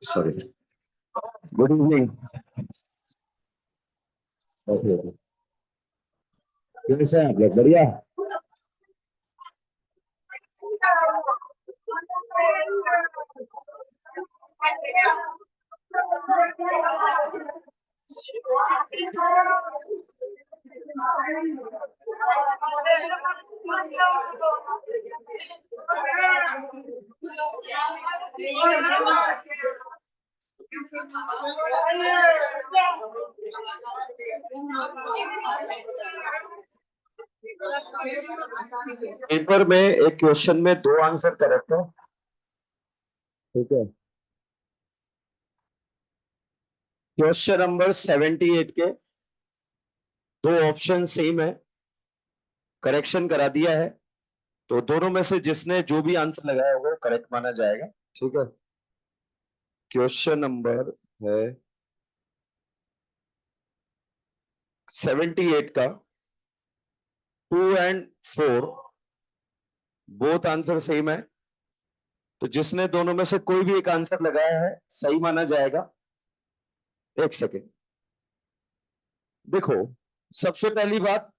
Sorry, good evening. Okay, कैसे हैं आप लोग? बढ़िया। पेपर में एक क्वेश्चन में दो आंसर करेक्ट है, ठीक है। क्वेश्चन नंबर 78 के दो ऑप्शन सेम है, करेक्शन करा दिया है, तो दोनों में से जिसने जो भी आंसर लगाया होगा वो करेक्ट माना जाएगा, ठीक है। क्वेश्चन नंबर है 78 का 2 और 4 बोथ आंसर सेम है, तो जिसने दोनों में से कोई भी एक आंसर लगाया है सही माना जाएगा। एक सेकेंड, देखो, सबसे पहली बात,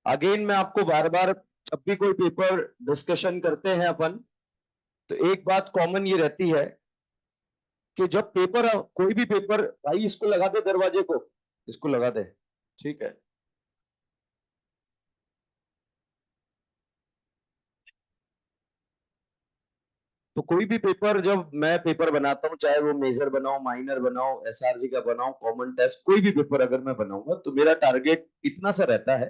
अगेन मैं आपको बार बार, जब भी कोई पेपर डिस्कशन करते हैं अपन, तो एक बात कॉमन ये रहती है कि जब पेपर, कोई भी पेपर, भाई इसको लगा दे, दरवाजे को इसको लगा दे, ठीक है। तो कोई भी पेपर, जब मैं पेपर बनाता हूं, चाहे वो मेजर बनाओ, माइनर बनाओ, एसआरजी का बनाओ, कॉमन टेस्ट, कोई भी पेपर अगर मैं बनाऊंगा तो मेरा टारगेट इतना सा रहता है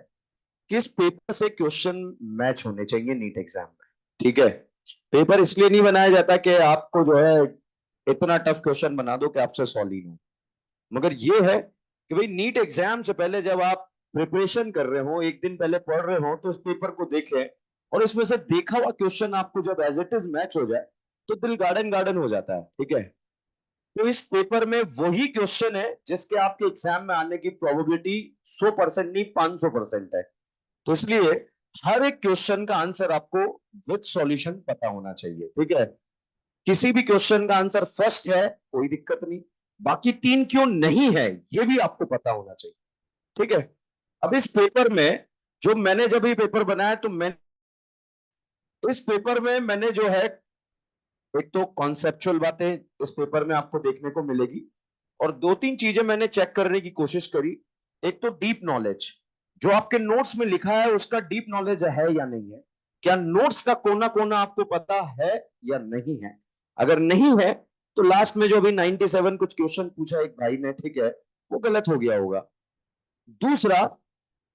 कि इस पेपर से क्वेश्चन मैच होने चाहिए नीट एग्जाम में, ठीक है। पेपर इसलिए नहीं बनाया जाता कि आपको जो है इतना टफ क्वेश्चन बना दो कि आपसे सॉल्व ही नहीं हो, मगर ये है कि भाई नीट एग्जाम से पहले जब आप प्रिपरेशन कर रहे हो, एक दिन पहले पढ़ रहे हो, तो इस पेपर को देखें और इसमें से देखा हुआ क्वेश्चन आपको जब एज इट इज मैच हो जाए तो दिल गार्डन गार्डन हो जाता है, ठीक है। तो इस पेपर में वही क्वेश्चन है जिसके आपके एग्जाम में आने की प्रोबेबिलिटी 100% नहीं 500% है। तो इसलिए हर एक क्वेश्चन का आंसर आपको विद सॉल्यूशन पता होना चाहिए, ठीक है। किसी भी क्वेश्चन का आंसर फर्स्ट है कोई दिक्कत नहीं, बाकी तीन क्यों नहीं है ये भी आपको पता होना चाहिए, ठीक है। अब इस पेपर में, जो मैंने जब ये पेपर बनाया, तो मैं इस पेपर में मैंने जो है, एक तो कॉन्सेप्चुअल बातें इस पेपर में आपको देखने को मिलेगी, और दो तीन चीजें मैंने चेक करने की कोशिश करी। एक तो डीप नॉलेज, जो आपके नोट्स में लिखा है उसका डीप नॉलेज है या नहीं है, क्या नोट्स का कोना कोना आपको पता है या नहीं है। अगर नहीं है तो लास्ट में जो अभी 97 कुछ क्वेश्चन पूछा एक भाई ने, ठीक है, वो गलत हो गया होगा। दूसरा,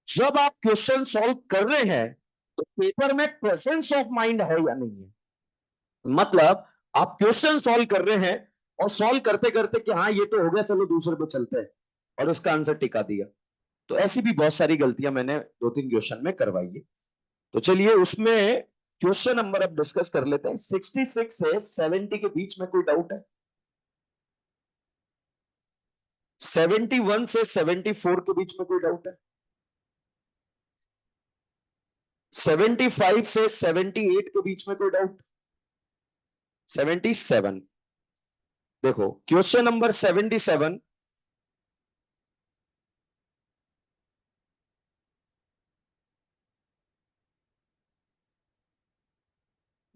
जब आप क्वेश्चन सॉल्व कर रहे हैं तो पेपर में प्रेजेंस ऑफ माइंड है या नहीं है। मतलब आप क्वेश्चन सॉल्व कर रहे हैं और सॉल्व करते करते कि हाँ ये तो हो गया, चलो दूसरे पे चलते हैं, और उसका आंसर टिका दिया। तो ऐसी भी बहुत सारी गलतियां मैंने दो तीन क्वेश्चन में करवाई है। तो चलिए उसमें क्वेश्चन नंबर अब डिस्कस कर लेते हैं। 66 से 70 के बीच में कोई डाउट है? 71 से 74 के बीच में कोई डाउट है? 75 से 78 के बीच में कोई डाउट? 77। देखो क्वेश्चन नंबर 77,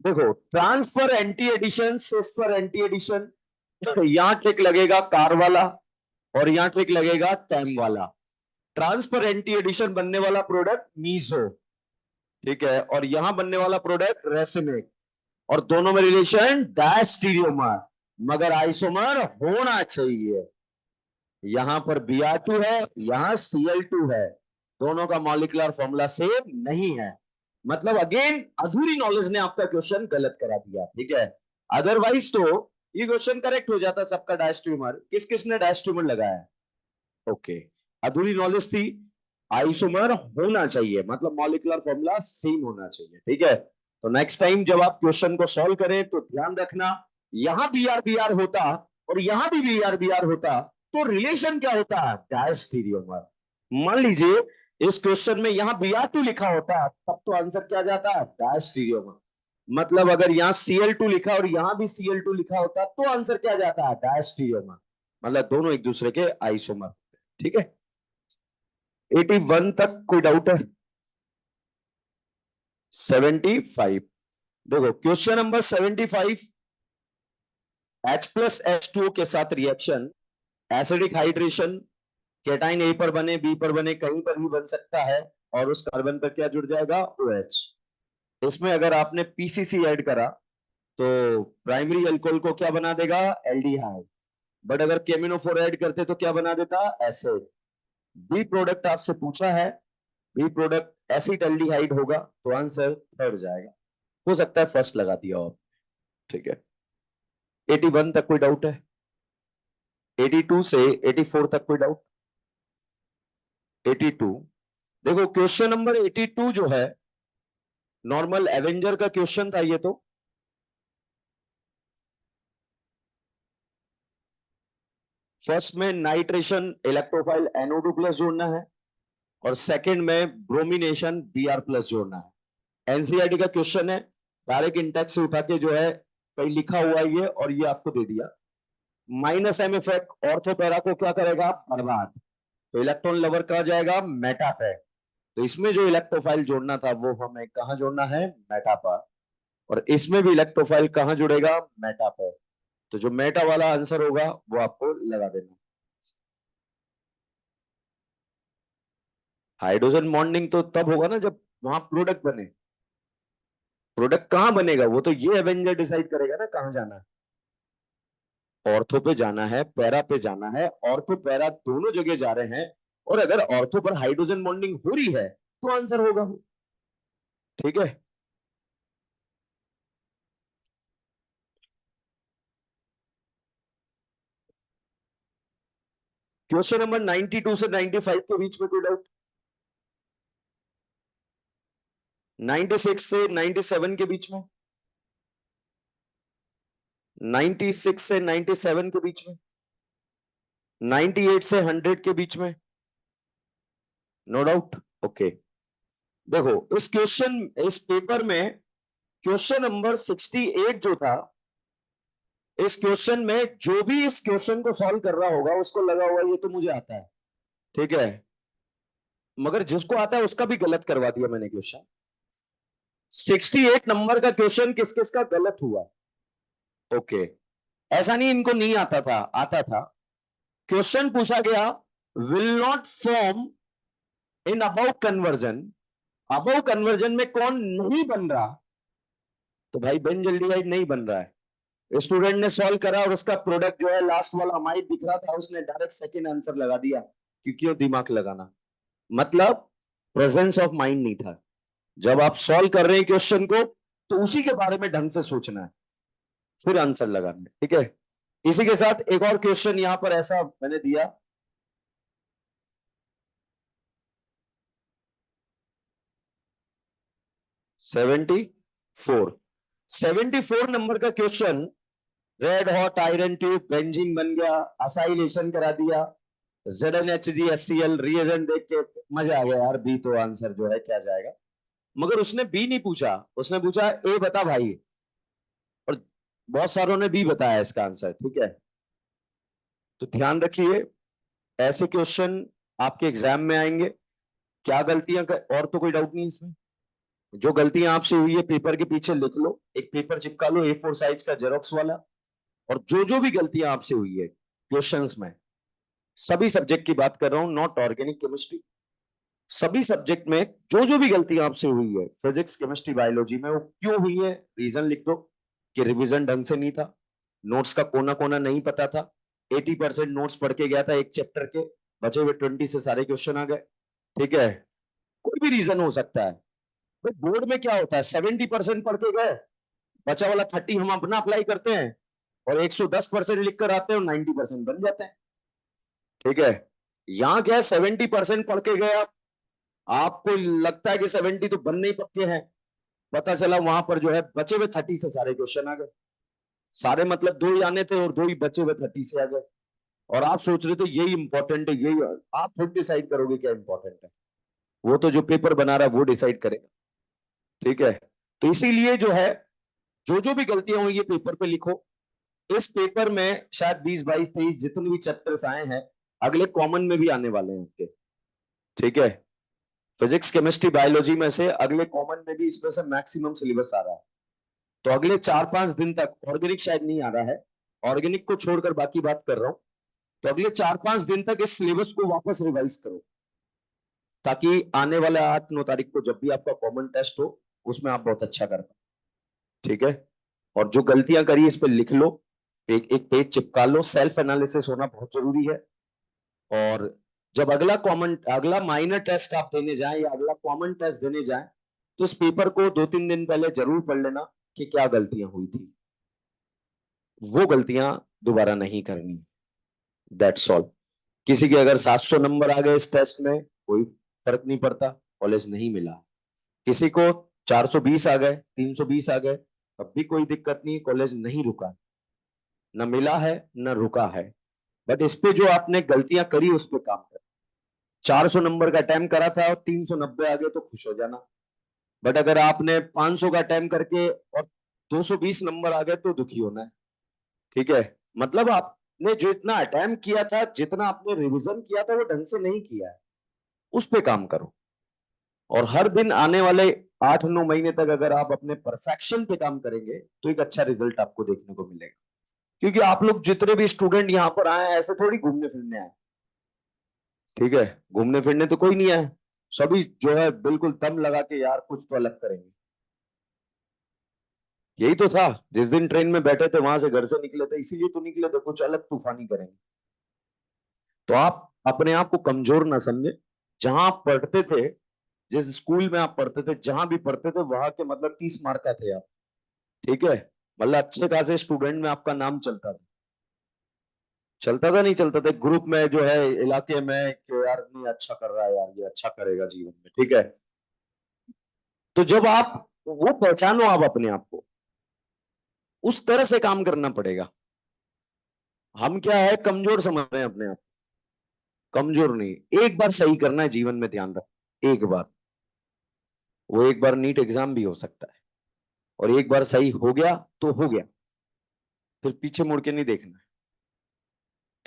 देखो, ट्रांसफर एंटी एडिशन, सिस्फर एंटी एडिशन, यहां ट्रिक लगेगा कार वाला और यहां ट्रिक लगेगा टैम वाला। ट्रांसफर एंटी एडिशन बनने वाला प्रोडक्ट मीजो, ठीक है, और यहां बनने वाला प्रोडक्ट रेसिनिक, और दोनों में रिलेशन डायस्टीरियोमर, मगर आइसोमर होना चाहिए। यहां पर Br2 है, यहां Cl2 है, दोनों का मॉलिक्यूलर फॉर्मूला सेम नहीं है। मतलब अगेन अधूरी नॉलेज ने आपका क्वेश्चन गलत करा दिया, ठीक है। अदरवाइज तो ये क्वेश्चन करेक्ट हो जाता सबका। डायस्ट्रीमर किस किसने डायस्ट्रीमर लगाया? ओके, अधूरी नॉलेज थी। आइसोमर होना चाहिए, मतलब मॉलिक्यूलर फॉर्मूला सेम होना चाहिए, ठीक है। तो नेक्स्ट टाइम जब आप क्वेश्चन को सॉल्व करें तो ध्यान रखना, यहां Br होता और यहां भी Br होता तो रिलेशन क्या होता? डायस्टीरियोमर। मान लीजिए इस क्वेश्चन में यहां Br2 लिखा होता तब तो आंसर क्या जाता? डायस्टीरियोमर। मतलब अगर यहाँ Cl2 लिखा और यहाँ भी Cl2 लिखा होता तो आंसर क्या जाता है, डायस्टीरियोमर। मतलब दोनों एक दूसरे के आइसोमर। ठीक है, 81 तक कोई डाउट है? 75। देखो क्वेश्चन नंबर 75, H+H2O के साथ रिएक्शन, एसिडिक हाइड्रेशन, केटाइन ए पर बने, बी पर बने, कहीं पर भी बन सकता है, और उस कार्बन पर क्या जुड़ जाएगा, OH। इसमें अगर आपने पीसीसी ऐड करा तो प्राइमरी अल्कोहल को क्या बना देगा, एल्डिहाइड। बट अगर केमिनोफोर ऐड करते तो क्या बना देता, एसिड। बी प्रोडक्ट आपसे पूछा है, बी प्रोडक्ट एसिड एल्डिहाइड होगा, तो आंसर थर्ड जाएगा। हो सकता है फर्स्ट लगा दिया हो। ठीक है, 81 तक कोई डाउट है? 82 से 84 तक कोई डाउट? 82। देखो क्वेश्चन नंबर 82 जो है, नॉर्मल एवेंजर का क्वेश्चन था ये तो। फर्स्ट में नाइट्रेशन इलेक्ट्रोफाइल NO2+ जोड़ना है, और सेकंड में ब्रोमिनेशन Br+ जोड़ना है। एनसीईआरटी का क्वेश्चन है, डायरेक्ट इंटेक्स से उठा के जो है कहीं लिखा हुआ है ये, और ये आपको दे दिया। -m इफेक्ट ऑर्थो पैरा को क्या करेगा, बर्बाद। तो इलेक्ट्रॉन लवर कहा जाएगा, मेटा पे। तो इसमें जो इलेक्ट्रोफाइल जोड़ना था वो हमें कहां जोड़ना है, मेटा पर। और इसमें भी इलेक्ट्रोफाइल कहां जुड़ेगा, मेटा पर। तो जो मेटा वाला आंसर होगा वो आपको लगा देना। हाइड्रोजन बॉन्डिंग तो तब होगा ना जब वहां प्रोडक्ट बने। प्रोडक्ट कहां बनेगा वो तो ये एवेंजर डिसाइड करेगा ना कहां जाना है। ऑर्थो पे जाना है, पैरा पे जाना है, ऑर्थो पैरा दोनों जगह जा रहे हैं। और अगर ऑर्थो पर हाइड्रोजन बॉन्डिंग हो रही है तो आंसर होगा वो। ठीक है, क्वेश्चन नंबर 92 से 95 के बीच में कोई डाउट? 96 से 97 के बीच में? 96 से 97 के बीच में? 98 से 100 के बीच में? No doubt, okay. देखो इस पेपर में क्वेश्चन नंबर 68 जो था, इस क्वेश्चन में जो भी इस क्वेश्चन को सॉल्व कर रहा होगा उसको लगा हुआ ये तो मुझे आता है। ठीक है, मगर जिसको आता है उसका भी गलत करवा दिया मैंने क्वेश्चन। 68 नंबर का क्वेश्चन किस किस का गलत हुआ? ओके, ऐसा नहीं इनको नहीं आता था, आता था। क्वेश्चन पूछा गया, will not form in above conversion. Above conversion में कौन नहीं बन रहा? तो भाई बेंजल्डिहाइड नहीं बन रहा है। स्टूडेंट ने सॉल्व करा और उसका प्रोडक्ट जो है लास्ट वाला अमाइड दिख रहा था, उसने डायरेक्ट सेकंड आंसर लगा दिया। क्यों दिमाग लगाना, मतलब प्रेजेंस ऑफ माइंड नहीं था। जब आप सॉल्व कर रहे हैं क्वेश्चन को तो उसी के बारे में ढंग से सोचना है, फिर आंसर लगाना है। ठीक है, इसी के साथ एक और क्वेश्चन यहां पर ऐसा मैंने दिया, 74। 74 नंबर का question, red hot iron tube benzene बन गया, असाइलेशन करा दिया, ZnHgHCl रिएजेंट देख के मजा आ गया यार, बी तो आंसर जो है क्या जाएगा। मगर उसने बी नहीं पूछा, उसने पूछा ए बता भाई, और बहुत सारों ने बी बताया इसका आंसर। ठीक है, तो ध्यान रखिए, ऐसे क्वेश्चन आपके एग्जाम में आएंगे। क्या गलतियां और तो कोई डाउट नहीं इसमें। जो गलतियां आपसे हुई है पेपर के पीछे लिख लो, एक पेपर चिपका लो A4 साइज का जेरोक्स वाला। और जो जो भी गलतियां आपसे हुई है क्वेश्चंस में, सभी सब्जेक्ट की बात कर रहा हूं, नॉट ऑर्गेनिक केमिस्ट्री, सभी सब्जेक्ट में जो जो भी गलतियां आपसे हुई है, फिजिक्स केमिस्ट्री बायोलॉजी में, वो क्यों हुई है रीजन लिख दो। कि रिवीजन ढंग से नहीं था, नोट्स का कोना कोना नहीं पता था, 80% नोट्स पढ़ के गया था एक चैप्टर के, बचे हुए 20 से सारे क्वेश्चन आ गए। ठीक है, कोई भी रीजन हो सकता है। भाई बोर्ड में क्या होता है, 70% पढ़ के गए, बचा वाला 30 हम अपना अप्लाई करते हैं, और 110% लिख कर आते हैं और 90% बन जाते हैं। ठीक है, यहां क्या है, 70% पढ़ के गए आप, आपको लगता है कि 70 तो बनने ही पक्के हैं, पता चला वहां पर जो है बचे हुए 30 से सारे क्वेश्चन आ गए। सारे मतलब दो ही आने थे और दो ही बचे हुए 30 से आ गए। और आप सोच रहे थे यही इंपॉर्टेंट है, यही आप खुद डिसाइड करोगे क्या इंपॉर्टेंट है, वो तो जो पेपर बना रहा है वो डिसाइड करेगा। ठीक है, तो इसीलिए जो है जो जो भी गलतियां हुई ये पेपर पे लिखो। इस पेपर में शायद 20, 22, 23 जितने भी चैप्टर्स आए हैं अगले कॉमन में भी आने वाले हैं आपके। ठीक है, फिजिक्स, केमिस्ट्री, बायोलॉजी में से अगले कॉमन में भी इसमें से मैक्सिमम सिलेबस आ रहा है। तो अगले 4-5 दिन तक, ऑर्गेनिक शायद नहीं आ रहा है, ऑर्गेनिक को छोड़कर बाकी बात कर रहा हूं, तो अगले 4-5 दिन तक इस सिलेबस को वापस रिवाइज करो, ताकि आने वाले 8-9 तारीख को जब भी आपका कॉमन टेस्ट हो उसमें आप बहुत अच्छा कर पाए। ठीक है, और जो गलतियां करी इस पे लिख लो, एक एक पेज चिपका लो। सेल्फ एनालिसिस होना बहुत जरूरी है। और जब अगला माइनर टेस्ट आप देने जाएं या अगला कॉमन टेस्ट देने जाएं, तो इस पेपर को 2-3 दिन पहले जरूर पढ़ लेना कि क्या गलतियां हुई थी, वो गलतियां दोबारा नहीं करनी। That's all. किसी के अगर 700 नंबर आ गए इस टेस्ट में, कोई फर्क नहीं पड़ता, कॉलेज नहीं मिला। किसी को 420 आ गए, 320 आ गए, तब भी कोई दिक्कत नहीं, कॉलेज नहीं रुका, न मिला है न रुका है। बट इस पे जो आपने गलतियां करी उस पर काम कर। 400 नंबर का अटेम्प्ट करा था और 390 आ गए तो खुश हो जाना। बट अगर आपने 500 का अटेम्प्ट करके और 220 नंबर आ गए तो दुखी होना है। ठीक है, मतलब आपने जो इतना अटेम्प्ट किया था, जितना आपने रिवीजन किया था, वो ढंग से नहीं किया है, उस पे काम करो। और हर दिन आने वाले 8-9 महीने तक अगर आप अपने परफेक्शन पे काम करेंगे तो एक अच्छा रिजल्ट आपको देखने को मिलेगा। क्योंकि आप लोग जितने भी स्टूडेंट यहाँ पर आए हैं ऐसे थोड़ी घूमने फिरने आए। ठीक है, घूमने फिरने तो कोई नहीं आए, सभी जो है बिल्कुल दम लगा के यार कुछ तो अलग करेंगे। यही तो था, जिस दिन ट्रेन में बैठे थे वहां से घर से निकले थे, इसीलिए तो निकले थे, कुछ अलग तूफानी करेंगे। तो आप अपने आप को कमजोर ना समझे। जहां आप पढ़ते थे, जिस स्कूल में आप पढ़ते थे, जहां भी पढ़ते थे, वहां के मतलब 30 मार्क का थे आप। ठीक है, मतलब अच्छे खासे स्टूडेंट में आपका नाम चलता था। चलता था नहीं चलता था, ग्रुप में जो है इलाके में कि यार नहीं अच्छा कर रहा है यार, ये अच्छा करेगा जीवन में। ठीक है, तो जब आप वो पहचानो आप अपने आप को, उस तरह से काम करना पड़ेगा। हम क्या है, कमजोर समझ रहे हैं अपने आप। कमजोर नहीं, एक बार सही करना है जीवन में, ध्यान रख, एक बार। वो एक बार नीट एग्जाम भी हो सकता है, और एक बार सही हो गया तो हो गया, फिर पीछे मुड़ के नहीं देखना है।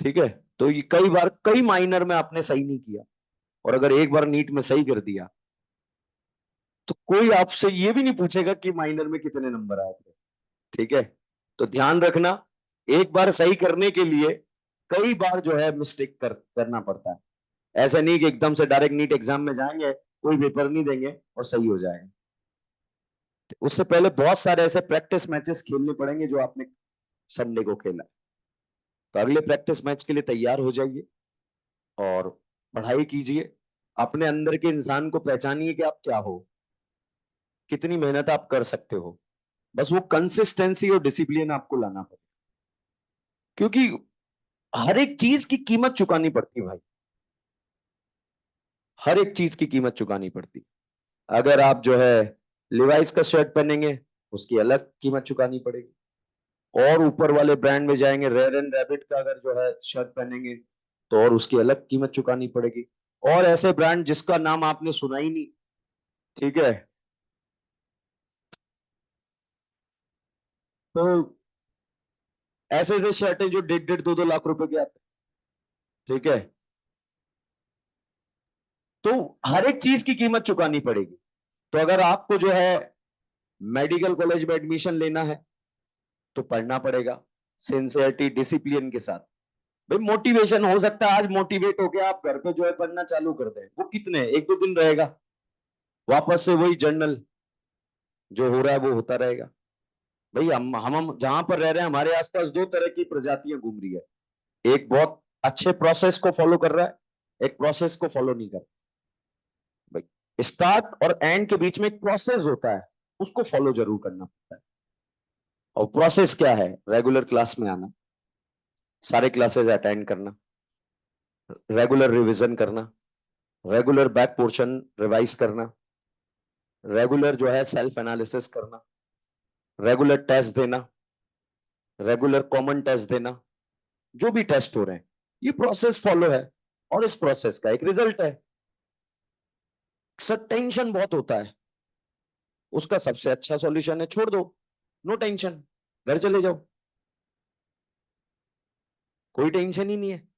ठीक है, तो ये कई बार कई माइनर में आपने सही नहीं किया, और अगर एक बार नीट में सही कर दिया तो कोई आपसे ये भी नहीं पूछेगा कि माइनर में कितने नंबर आए थे। ठीक है, तो ध्यान रखना, एक बार सही करने के लिए कई बार जो है मिस्टेक करना पड़ता है। ऐसा नहीं कि एकदम से डायरेक्ट नीट एग्जाम में जाएंगे, कोई पेपर नहीं देंगे और सही हो जाएगा। उससे पहले बहुत सारे ऐसे प्रैक्टिस मैचेस खेलने पड़ेंगे जो आपने संडे को खेला। तो अगले प्रैक्टिस मैच के लिए तैयार हो जाइए और पढ़ाई कीजिए। अपने अंदर के इंसान को पहचानिए कि आप क्या हो, कितनी मेहनत आप कर सकते हो। बस वो कंसिस्टेंसी और डिसिप्लिन आपको लाना पड़ेगा, क्योंकि हर एक चीज की कीमत चुकानी पड़ती है भाई। हर एक चीज की कीमत चुकानी पड़ती। अगर आप जो है लिवाइस का शर्ट पहनेंगे, उसकी अलग कीमत चुकानी पड़ेगी। और ऊपर वाले ब्रांड में जाएंगे, रेयर एंड रैबिट का अगर जो है शर्ट पहनेंगे तो और उसकी अलग कीमत चुकानी पड़ेगी। और ऐसे ब्रांड जिसका नाम आपने सुना ही नहीं। ठीक है, तो ऐसे ऐसे शर्ट है जो 1.5-2 लाख रुपए के आते हैं। ठीक है, तो हर एक चीज की कीमत चुकानी पड़ेगी। तो अगर आपको जो है मेडिकल कॉलेज में एडमिशन लेना है तो पढ़ना पड़ेगा सिंसियरिटी डिसिप्लिन के साथ। भाई मोटिवेशन हो सकता है आज मोटिवेट होके आप घर पे जो है पढ़ना चालू कर दें, वो कितने 1-2 दिन रहेगा, वापस से वही जर्नल, जो हो रहा है वो होता रहेगा। भाई हम जहां पर रह रहे हैं हमारे आसपास दो तरह की प्रजातियां घूम रही है। एक बहुत अच्छे प्रोसेस को फॉलो कर रहा है, एक प्रोसेस को फॉलो नहीं कर रहा। भाई स्टार्ट और एंड के बीच में एक प्रोसेस होता है, उसको फॉलो जरूर करना पड़ता है। और प्रोसेस क्या है? रेगुलर क्लास में आना, सारे क्लासेस अटेंड करना, रेगुलर रिवीजन करना, रेगुलर बैक पोर्शन रिवाइज करना, रेगुलर जो है सेल्फ एनालिसिस करना, रेगुलर टेस्ट देना, रेगुलर कॉमन टेस्ट देना, जो भी टेस्ट हो रहे हैं, ये प्रोसेस फॉलो है। और इस प्रोसेस का एक रिजल्ट है। सर टेंशन बहुत होता है, उसका सबसे अच्छा सॉल्यूशन है छोड़ दो। नो टेंशन, घर चले जाओ, कोई टेंशन ही नहीं है।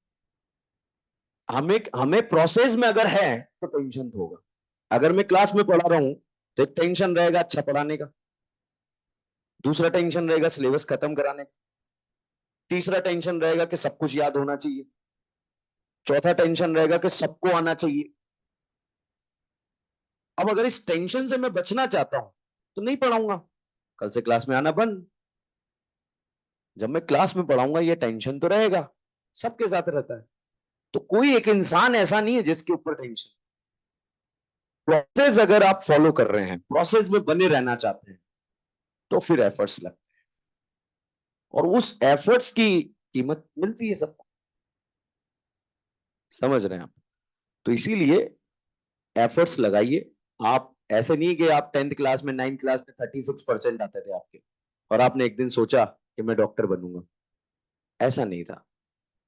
हमें हमें प्रोसेस में अगर है तो टेंशन तो होगा। अगर मैं क्लास में पढ़ा रहा हूं तो एक टेंशन रहेगा अच्छा पढ़ाने का, दूसरा टेंशन रहेगा सिलेबस खत्म कराने का, तीसरा टेंशन रहेगा कि सब कुछ याद होना चाहिए, चौथा टेंशन रहेगा कि सबको आना चाहिए। अब अगर इस टेंशन से मैं बचना चाहता हूं तो नहीं पढ़ाऊंगा, कल से क्लास में आना बंद। जब मैं क्लास में पढ़ाऊंगा ये टेंशन तो रहेगा, सबके साथ रहता है। तो कोई एक इंसान ऐसा नहीं है जिसके ऊपर टेंशन। प्रोसेस अगर आप फॉलो कर रहे हैं, प्रोसेस में बने रहना चाहते हैं, तो फिर एफर्ट्स लगते हैं और उस एफर्ट्स की कीमत मिलती है सबको। समझ रहे हैं आप? तो इसीलिए एफर्ट्स लगाइए। आप ऐसे नहीं कि आप 10th क्लास में 9th क्लास में 36% आते थे आपके और आपने एक दिन सोचा कि मैं डॉक्टर बनूंगा। ऐसा नहीं था।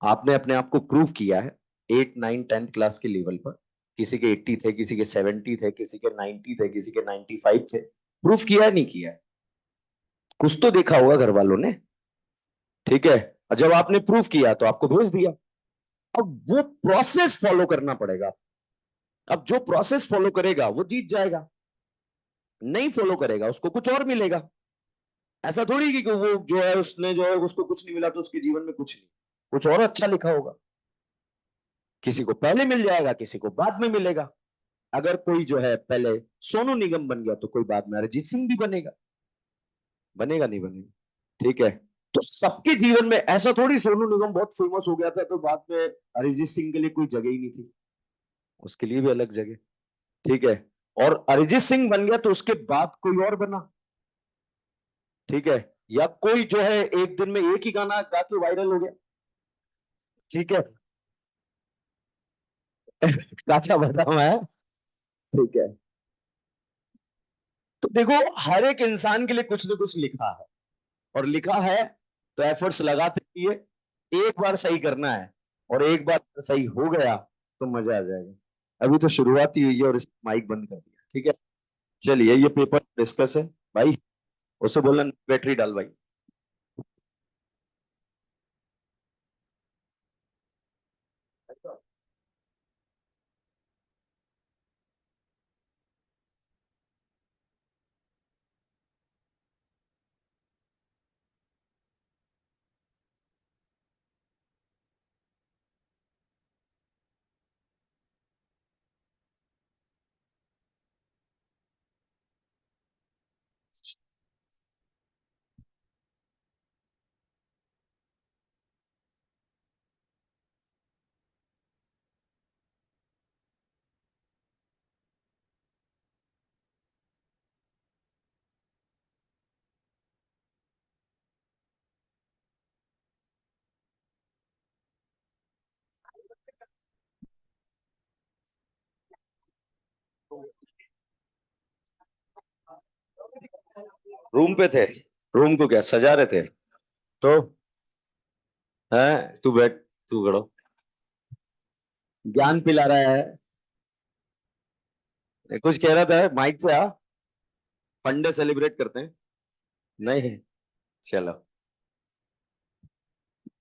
आपने अपने आप को प्रूव किया है 8 9 10th क्लास के लेवल पर। किसी के 80 थे, किसी के 70 थे, किसी के 90 थे, किसी के 95 थे। प्रूफ किया है नहीं किया है? कुछ तो देखा होगा घर वालों ने। ठीक है, और जब आपने प्रूफ किया तो आपको भेज दिया। अब वो प्रोसेस फॉलो करना पड़ेगा। अब जो प्रोसेस फॉलो करेगा वो जीत जाएगा, नहीं फॉलो करेगा उसको कुछ और मिलेगा। ऐसा थोड़ी कि वो जो है उसने जो है उसको कुछ नहीं मिला तो उसके जीवन में कुछ नहीं, कुछ और अच्छा लिखा होगा। किसी को पहले मिल जाएगा, किसी को बाद में मिलेगा। अगर कोई जो है पहले सोनू निगम बन गया तो कोई बाद में अरिजीत सिंह भी बनेगा। बनेगा नहीं बनेगा? ठीक है। तो सबके जीवन में ऐसा थोड़ी सोनू निगम बहुत फेमस हो गया था तो बाद में अरिजीत सिंह के लिए कोई जगह ही नहीं थी, उसके लिए भी अलग जगह। ठीक है। और अरिजीत सिंह बन गया तो उसके बाद कोई और बना। ठीक है। या कोई जो है एक दिन में एक ही गाना गा के वायरल हो गया। ठीक है। काचा बादाम है। ठीक है। तो देखो, हर एक इंसान के लिए कुछ ना कुछ लिखा है, और लिखा है तो एफर्ट्स लगाते रहिए। एक बार सही करना है, और एक बार सही हो गया तो मजा आ जाएगा। अभी तो शुरुआत ही हुई है और इस माइक बंद कर दिया। ठीक है। चलिए, ये पेपर डिस्कस है भाई। उसे बोलना बैटरी डाल भाई। रूम पे थे? रूम को क्या सजा रहे थे? तो है, तू बैठ, तू खड़ो, ज्ञान पिला रहा है। कुछ कह रहा था माइक पे आ। फंडे सेलिब्रेट करते हैं? नहीं। चलो,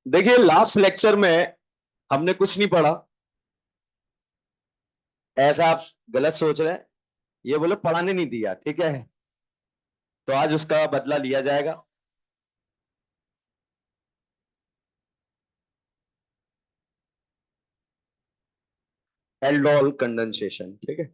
देखिए लास्ट लेक्चर में हमने कुछ नहीं पढ़ा, ऐसा आप गलत सोच रहे हैं। ये बोले पढ़ाने नहीं दिया, ठीक है। तो आज उसका बदला लिया जाएगा। एल्डोल कंडेंसेशन, ठीक है।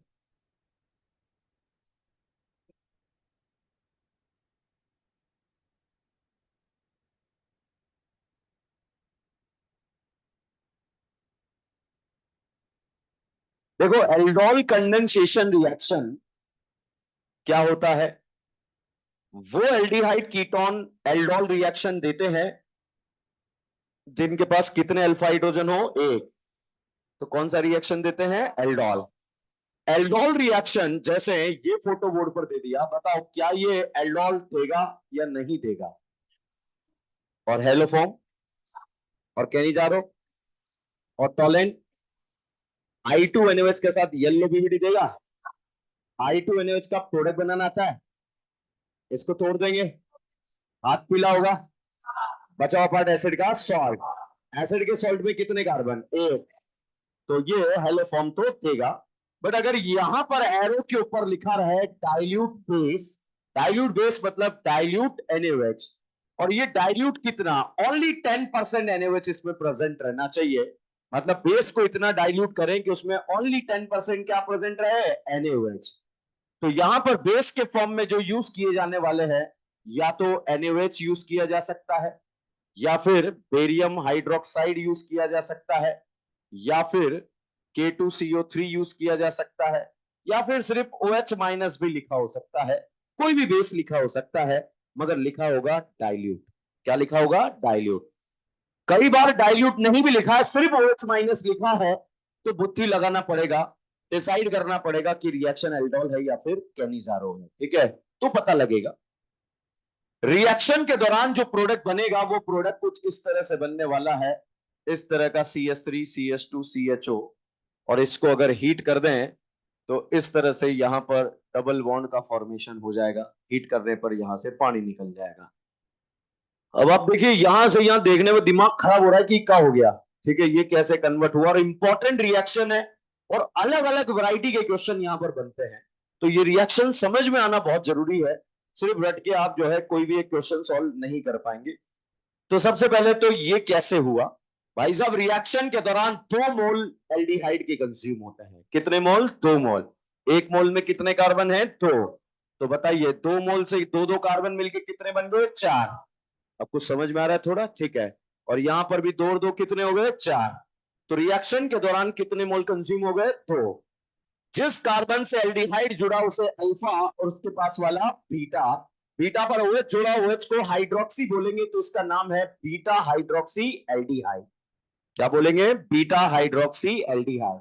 देखो, एल्डोल कंडेंसेशन रिएक्शन क्या होता है? वो एल्डिहाइड कीटोन एल्डोल रिएक्शन देते हैं जिनके पास कितने अल्फा हाइड्रोजन हो? एक। तो कौन सा रिएक्शन देते हैं? एल्डोल। एल्डोल रिएक्शन जैसे ये फोटो बोर्ड पर दे दिया, बताओ क्या ये एल्डोल देगा या नहीं देगा? और हेलोफॉर्म, और कैनिजारो, और टोलेंट। I2NOH के साथ येलो बीबीडी देगा। I2NOH का प्रोडक्ट बनाना आता है, इसको तोड़ देंगे, हाथ पीला होगा। बचा हुआ पार्ट एसिड का सॉल्ट। एसिड के सॉल्ट में कितने कार्बन? एक। तो ये हेलो फॉर्म तो देगा। बट अगर यहां पर एरो के ऊपर लिखा रहे डाइल्यूट बेस मतलब डाइल्यूट NaOH, और ये डाइल्यूट कितना? ओनली 10% NaOH इसमें प्रेजेंट रहना चाहिए। मतलब बेस को इतना डाइल्यूट करें कि उसमें ओनली 10% क्या प्रेजेंट रहे? NaOH। तो यहां पर बेस के फॉर्म में जो यूज किए जाने वाले हैं, या तो NaOH यूज किया जा सकता है, या फिर बेरियम हाइड्रोक्साइड यूज किया जा सकता है, या फिर K2CO3 यूज किया जा सकता है, या फिर सिर्फ OH माइनस भी लिखा हो सकता है। कोई भी बेस लिखा हो सकता है, मगर लिखा होगा डाइल्यूट। क्या लिखा होगा? डाइल्यूट। कई बार डाइल्यूट नहीं भी लिखा है, सिर्फ OH माइनस लिखा है, तो बुद्धि लगाना पड़ेगा, डिसाइड करना पड़ेगा कि रिएक्शन एल्डोल है या फिर कैनिजारो है। ठीक है, तो पता लगेगा। रिएक्शन के दौरान जो प्रोडक्ट बनेगा वो प्रोडक्ट कुछ इस तरह से बनने वाला है। इस तरह का CH3 CH2 CHO, और इसको अगर हीट कर दें तो इस तरह से यहां पर डबल बॉन्ड का फॉर्मेशन हो जाएगा। हीट करने पर यहां से पानी निकल जाएगा। अब आप देखिए, यहां से यहां देखने में दिमाग खराब हो रहा है कि क्या हो गया। ठीक है, ये कैसे कन्वर्ट हुआ, और इंपॉर्टेंट रिएक्शन है, और अलग अलग वैरायटी के क्वेश्चन यहां पर बनते हैं। तो ये रिएक्शन समझ में आना बहुत जरूरी है। सिर्फ रट के आप जो है कोई भी एक क्वेश्चन सॉल्व नहीं कर पाएंगे। तो सबसे पहले तो ये कैसे हुआ भाई साहब? रिएक्शन के दौरान 2 मोल एल्डिहाइड के कंज्यूम होते हैं। कितने मोल? 2 मोल। एक मोल में कितने कार्बन है? 2। तो बताइए, 2 मोल से दो दो कार्बन मिलके कितने बन गए? 4। अब कुछ समझ में आ रहा है थोड़ा? ठीक है। और यहां पर भी दो और दो कितने हो गए? 4। तो रिएक्शन के दौरान कितने मोल कंज्यूम हो गए? 2। जिस कार्बन से एल्डिहाइड जुड़ा उसे अल्फा, और उसके पास वाला बीटा। बीटा पर OH जुड़ा, OH को हाइड्रोक्सी बोलेंगे, तो इसका नाम है बीटा हाइड्रोक्सी एल्डिहाइड। क्या बोलेंगे? Beta hydroxy aldehyde.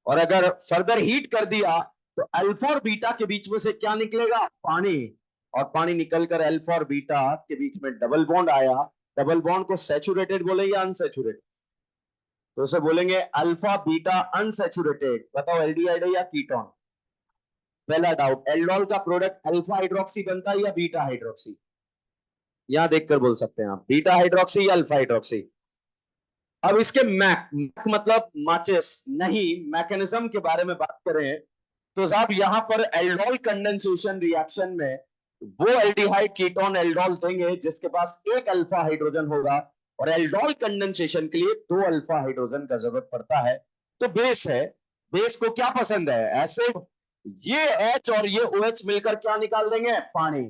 और अगर फर्दर हीट कर दिया तो अल्फा और बीटा के बीच में से क्या निकलेगा? पानी। और पानी निकलकर अल्फा और बीटा के बीच में डबल बॉन्ड आया। डबल बॉन्ड को सैचुरेटेड बोलेंगे या अनसैचुरेटेड? तो उसे बोलेंगे अल्फा बीटा अनसैचुरेटेड। बताओ, एल्डिहाइड है या कीटोन? पहला डाउट, एल्डोल का प्रोडक्ट अल्फा हाइड्रोक्सी बनता है या बीटा हाइड्रोक्सी? यहां देखकर बोल सकते हैं आप, बीटा हाइड्रोक्सी या अल्फा हाइड्रोक्सी। अब इसके मैक मतलब माचिस नहीं, मैकेनिज्म के बारे में बात करें तो साहब यहां पर एल्डोल कंडेंसेशन रिएक्शन में वो एल्डिहाइड कीटोन एल्डोल देंगे जिसके पास एक अल्फा हाइड्रोजन होगा, और एल्डोल कंडेंसेशन के लिए 2 अल्फा हाइड्रोजन का जरूरत पड़ता है। तो बेस है, बेस को क्या पसंद है? एसिड। ये H और ये OH मिलकर क्या निकाल देंगे? पानी।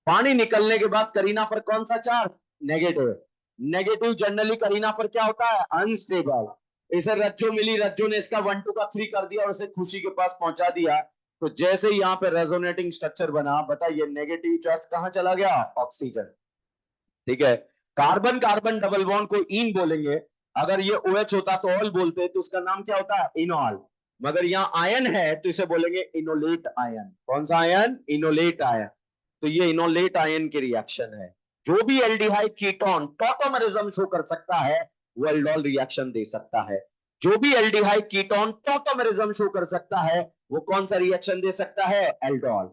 पानी निकलने के बाद करीना पर कौन सा charge? Negative. Negative generally Kareena पर क्या होता है? अनस्टेबल। इसे रज्जो मिली, रज्जो ने इसका 1 2 का 3 कर दिया और उसे खुशी के पास पहुंचा दिया। तो जैसे ही यहां पे रेजोनेटिंग स्ट्रक्चर बना, बताइए नेगेटिव चार्ज कहां चला गया? ऑक्सीजन। ठीक है। कार्बन कार्बन डबल बॉन्ड को इन बोलेंगे। अगर ये OH होता तो ऑल बोलते, तो उसका नाम क्या होता? इनॉल। मगर यहाँ आयन है तो इसे बोलेंगे इनोलेट आयन। कौन सा आयन? Enolate ion. तो ये इनोलेट आयन की रिएक्शन है। जो भी एल्डिहाइड कीटोन टॉटोमेरिज्म शो कर सकता है वो एल्डोल रिएक्शन दे सकता है। जो भी एल्डिहाइड कीटोन टॉटोमेरिज्म शो कर सकता है वो कौन सा रिएक्शन दे सकता है? एल्डोल।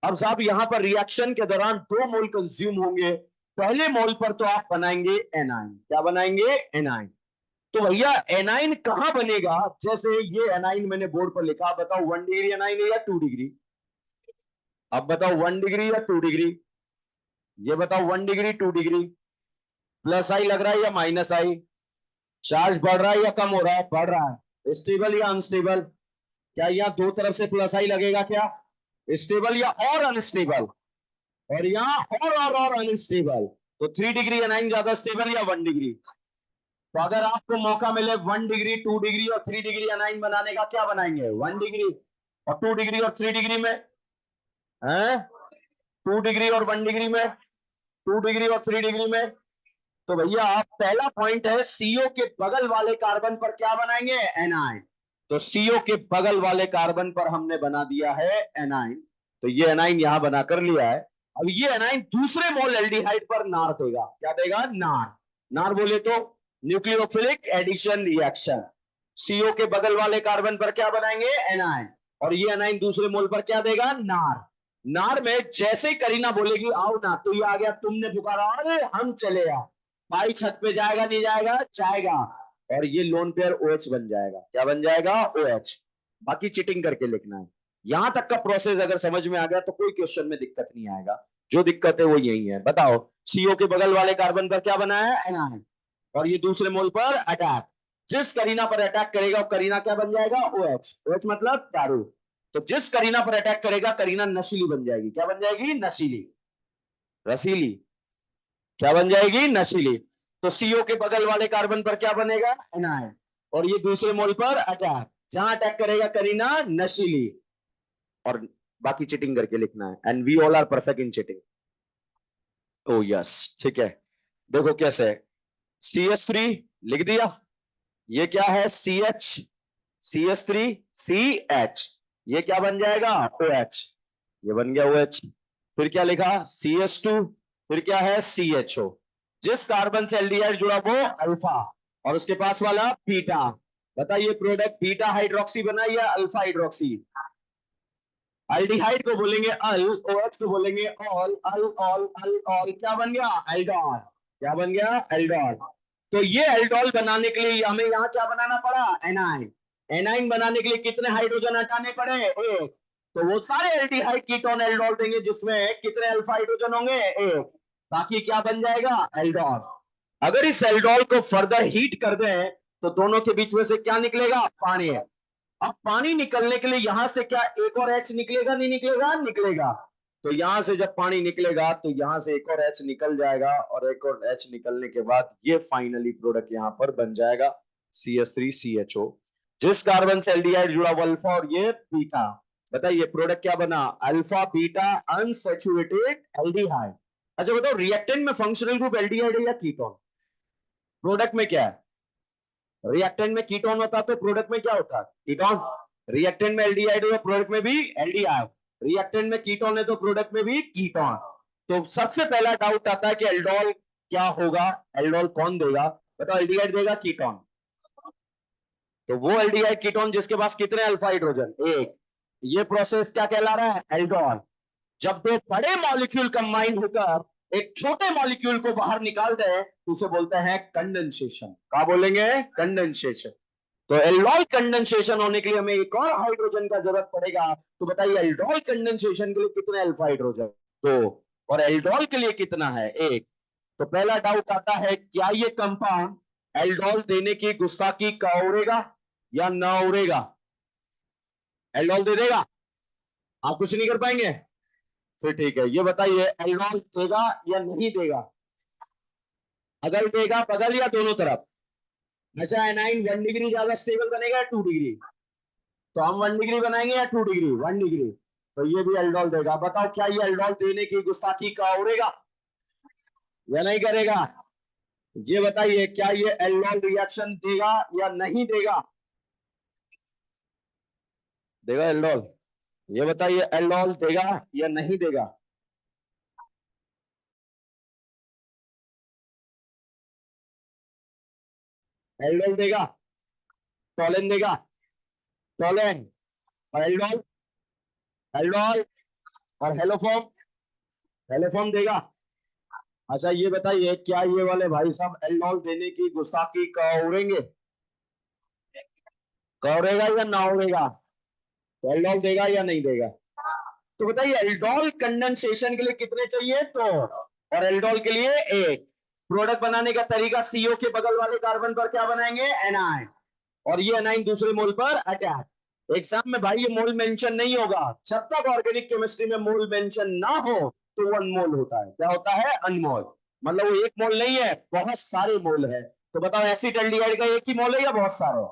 अब साहब यहां पर रिएक्शन के दौरान 2 मोल कंज्यूम होंगे। पहले मोल पर तो आप बनाएंगे एनाइन। क्या बनाएंगे? एनाइन। तो भैया एनाइन कहां बनेगा? जैसे ये एनाइन मैंने बोर्ड पर लिखा, बताओ 1 डिग्री एनाइन है या 2 डिग्री? अब बताओ 1 डिग्री या 2 डिग्री? ये बताओ 1 डिग्री 2 डिग्री? प्लस आई लग रहा है या माइनस आई? चार्ज बढ़ रहा है या कम हो रहा है? बढ़ रहा है। स्टेबल या अनस्टेबल? क्या यहाँ दो तरफ से प्लस आई लगेगा क्या? स्टेबल या और अनस्टेबल? और यहाँ और अनस्टेबल। तो 3 डिग्री एनाइन ज्यादा स्टेबल या 1 डिग्री? तो अगर आपको मौका मिले 1 डिग्री 2 डिग्री और 3 डिग्री एनाइन बनाने का, क्या बनाएंगे? 1 डिग्री। और 2 डिग्री और 3 डिग्री में है? 2 डिग्री और 1 डिग्री में, 2 डिग्री और 3 डिग्री में। तो भैया आप पहला पॉइंट है, CO के बगल वाले कार्बन पर क्या बनाएंगे? एनाइन। तो CO के बगल वाले कार्बन पर हमने बना दिया है एनाइन। तो ये एनाइन यहां बनाकर लिया है। अब ये एनाइन दूसरे मोल एल्डिहाइड पर नार देगा। क्या देगा? नार। नार बोले तो न्यूक्लियोफिलिक एडिशन रिएक्शन। CO के बगल वाले कार्बन पर क्या बनाएंगे? एनाइन। और ये एनाइन दूसरे मोल पर क्या देगा? नार। नार में जैसे ही करीना बोलेगी आओ ना, तो ये आ गया, तुमने पुकारा, अरे हम चले आ, भाई छत पे जाएगा नहीं जाएगा, जाएगा, और ये लोन पेयर OH बन जाएगा। क्या बन जाएगा? OH। बाकी चिटिंग करके लिखना है। यहां तक का प्रोसेस अगर समझ में आ गया तो कोई क्वेश्चन में दिक्कत नहीं आएगा। जो दिक्कत है वो यही है। बताओ, CO के बगल वाले कार्बन पर क्या बना है? एनायन। और ये दूसरे मोल पर अटैक। जिस करीना पर अटैक करेगा वो करीना क्या बन जाएगा? OH। OH मतलब दारू। तो जिस करीना पर अटैक करेगा करीना नशीली बन जाएगी। क्या बन जाएगी? नशीली। रसीली। क्या बन जाएगी? नशीली। तो CO के बगल वाले कार्बन पर क्या बनेगा? एनायन। और ये दूसरे मोल पर अटैक। जहां अटैक करेगा करीना नशीली। और बाकी चिटिंग करके लिखना है। And we all are perfect in cheating. Oh yes, ठीक है। देखो कैसे है। CH3 लिख दिया। ये क्या है? CH। CH3 CH। ये क्या बन जाएगा? OH। ये बन गया OH। फिर क्या लिखा? CH2। फिर क्या है? CHO। जिस कार्बन से एल्डिहाइड जुड़ा वो अल्फा, और उसके पास वाला बीटा। बताइए प्रोडक्ट बीटा हाइड्रोक्सी बना या अल्फा हाइड्रोक्सी? एल्डिहाइड को बोलेंगे अल, OH को बोलेंगे ऑल, अल ऑल अल ऑल, क्या बन गया? एल्डोल। क्या बन गया? एल्डोल। तो ये एल्डोल बनाने के लिए हमें यहां क्या बनाना पड़ा? एनाइन। एनाइन बनाने के लिए कितने हाइड्रोजन हटाने पड़े? एक। तो वो सारे एल्डिहाइड कीटोन एल्डोल देंगे जिसमें कितने अल्फा हाइड्रोजन होंगे? एक। बाकी क्या बन जाएगा? एल्डोल। अगर इस एल्डोल को फर्दर हीट कर दें तो दोनों के बीच में से क्या निकलेगा? पानी। अब पानी निकलने के लिए यहां से क्या एक और H निकलेगा? नहीं निकलेगा? निकलेगा। तो यहां से जब पानी निकलेगा तो यहां से एक और H निकल जाएगा, और एक और H निकलने के बाद ये फाइनली प्रोडक्ट यहां पर बन जाएगा CH3CHO। जिस कार्बन से एल्डिहाइड जुड़ा वो अल्फा और ये बीटा। बताइए प्रोडक्ट क्या बना? Alpha beta unsaturated aldehyde. अच्छा बताओ, रिएक्टेंट में फंक्शनल ग्रुप एल्डिहाइड है या कीटोन? प्रोडक्ट में क्या है? रिएक्टेंट में कीटोन होता तो प्रोडक्ट में क्या होता? कीटोन। रिएक्टेंट में एल्डिहाइड है, प्रोडक्ट में भी एल्डिहाइड। रिएक्टेंट में कीटोन है तो प्रोडक्ट में भी कीटोन। तो सबसे पहला डाउट आता है कि एल्डोल क्या होगा? एल्डोल कौन देगा? बताओ, एल्डिहाइड देगा कीटोन? तो वो एल्डिहाइड कीटोन जिसके पास कितने अल्फा हाइड्रोजन? एक। ये प्रोसेस क्या कहला रहा है? एल्डोल। जब दो बड़े मॉलिक्यूल कंबाइन होकर एक छोटे मॉलिक्यूल को बाहर निकाल दे तो उसे बोलते हैं कंडेंसेशन। क्या बोलेंगे? कंडेंसेशन। तो एल्डोल कंडेंसेशन होने के लिए हमें एक और हाइड्रोजन का जरूरत पड़ेगा। तो बताइए एल्डोल कंडेंसेशन के लिए कितने अल्फा हाइड्रोजन? दो। और एल्डोल के लिए कितना है? एक। तो पहला डाउट आता है, क्या ये कंपाउंड एल्डोल देने की गुस्ताखी का उड़ेगा या ना उड़ेगा? एल्डोल दे देगा? आप कुछ नहीं कर पाएंगे? फिर ठीक है, ये बताइए एल्डोल देगा या नहीं देगा? अगर देगा बगल या दोनों तरफ? अच्छा, एनाइन 1 डिग्री ज्यादा स्टेबल बनेगा या 2 डिग्री? तो हम 1 डिग्री बनाएंगे या 2 डिग्री? 1 डिग्री। तो ये भी एल्डोल देगा। बताओ क्या ये एल्डोल देने की गुस्ताखी का उड़ेगा या नहीं करेगा? ये बताइए क्या ये एल्डोल रिएक्शन देगा या नहीं देगा? देगा एल्डोल? ये बताइए एल्डोल देगा या नहीं देगा? एल्डोल देगा? टोलेन देगा? टोलेन और एल्डोल, एल्डोल और हेलोफॉर्म, हेलोफॉर्म देगा? अच्छा ये बताइए क्या ये वाले भाई साहब एल्डोल देने की गुस्ताखी का उड़ेंगे? कौड़ेगा या ना उड़ेगा? तो एल्डोल देगा या नहीं देगा? तो बताइए एल्डोल कंडेंसेशन के लिए कितने चाहिए? तो और एल्डोल के लिए एक। प्रोडक्ट बनाने का तरीका, CO के बगल वाले कार्बन पर क्या बनाएंगे? एनाइन। और ये एनाइन दूसरे मोल पर अटैक। एग्जाम में भाई ये मोल मेंशन नहीं होगा। जब तक ऑर्गेनिक केमिस्ट्री में मोल मेंशन ना हो तो वो अनमोल होता है। क्या होता है? अनमोल। मतलब वो एक मोल नहीं है, बहुत सारे मोल है। तो बताओ एसिड एल्डिहाइड का एक ही मोल है या बहुत सारे?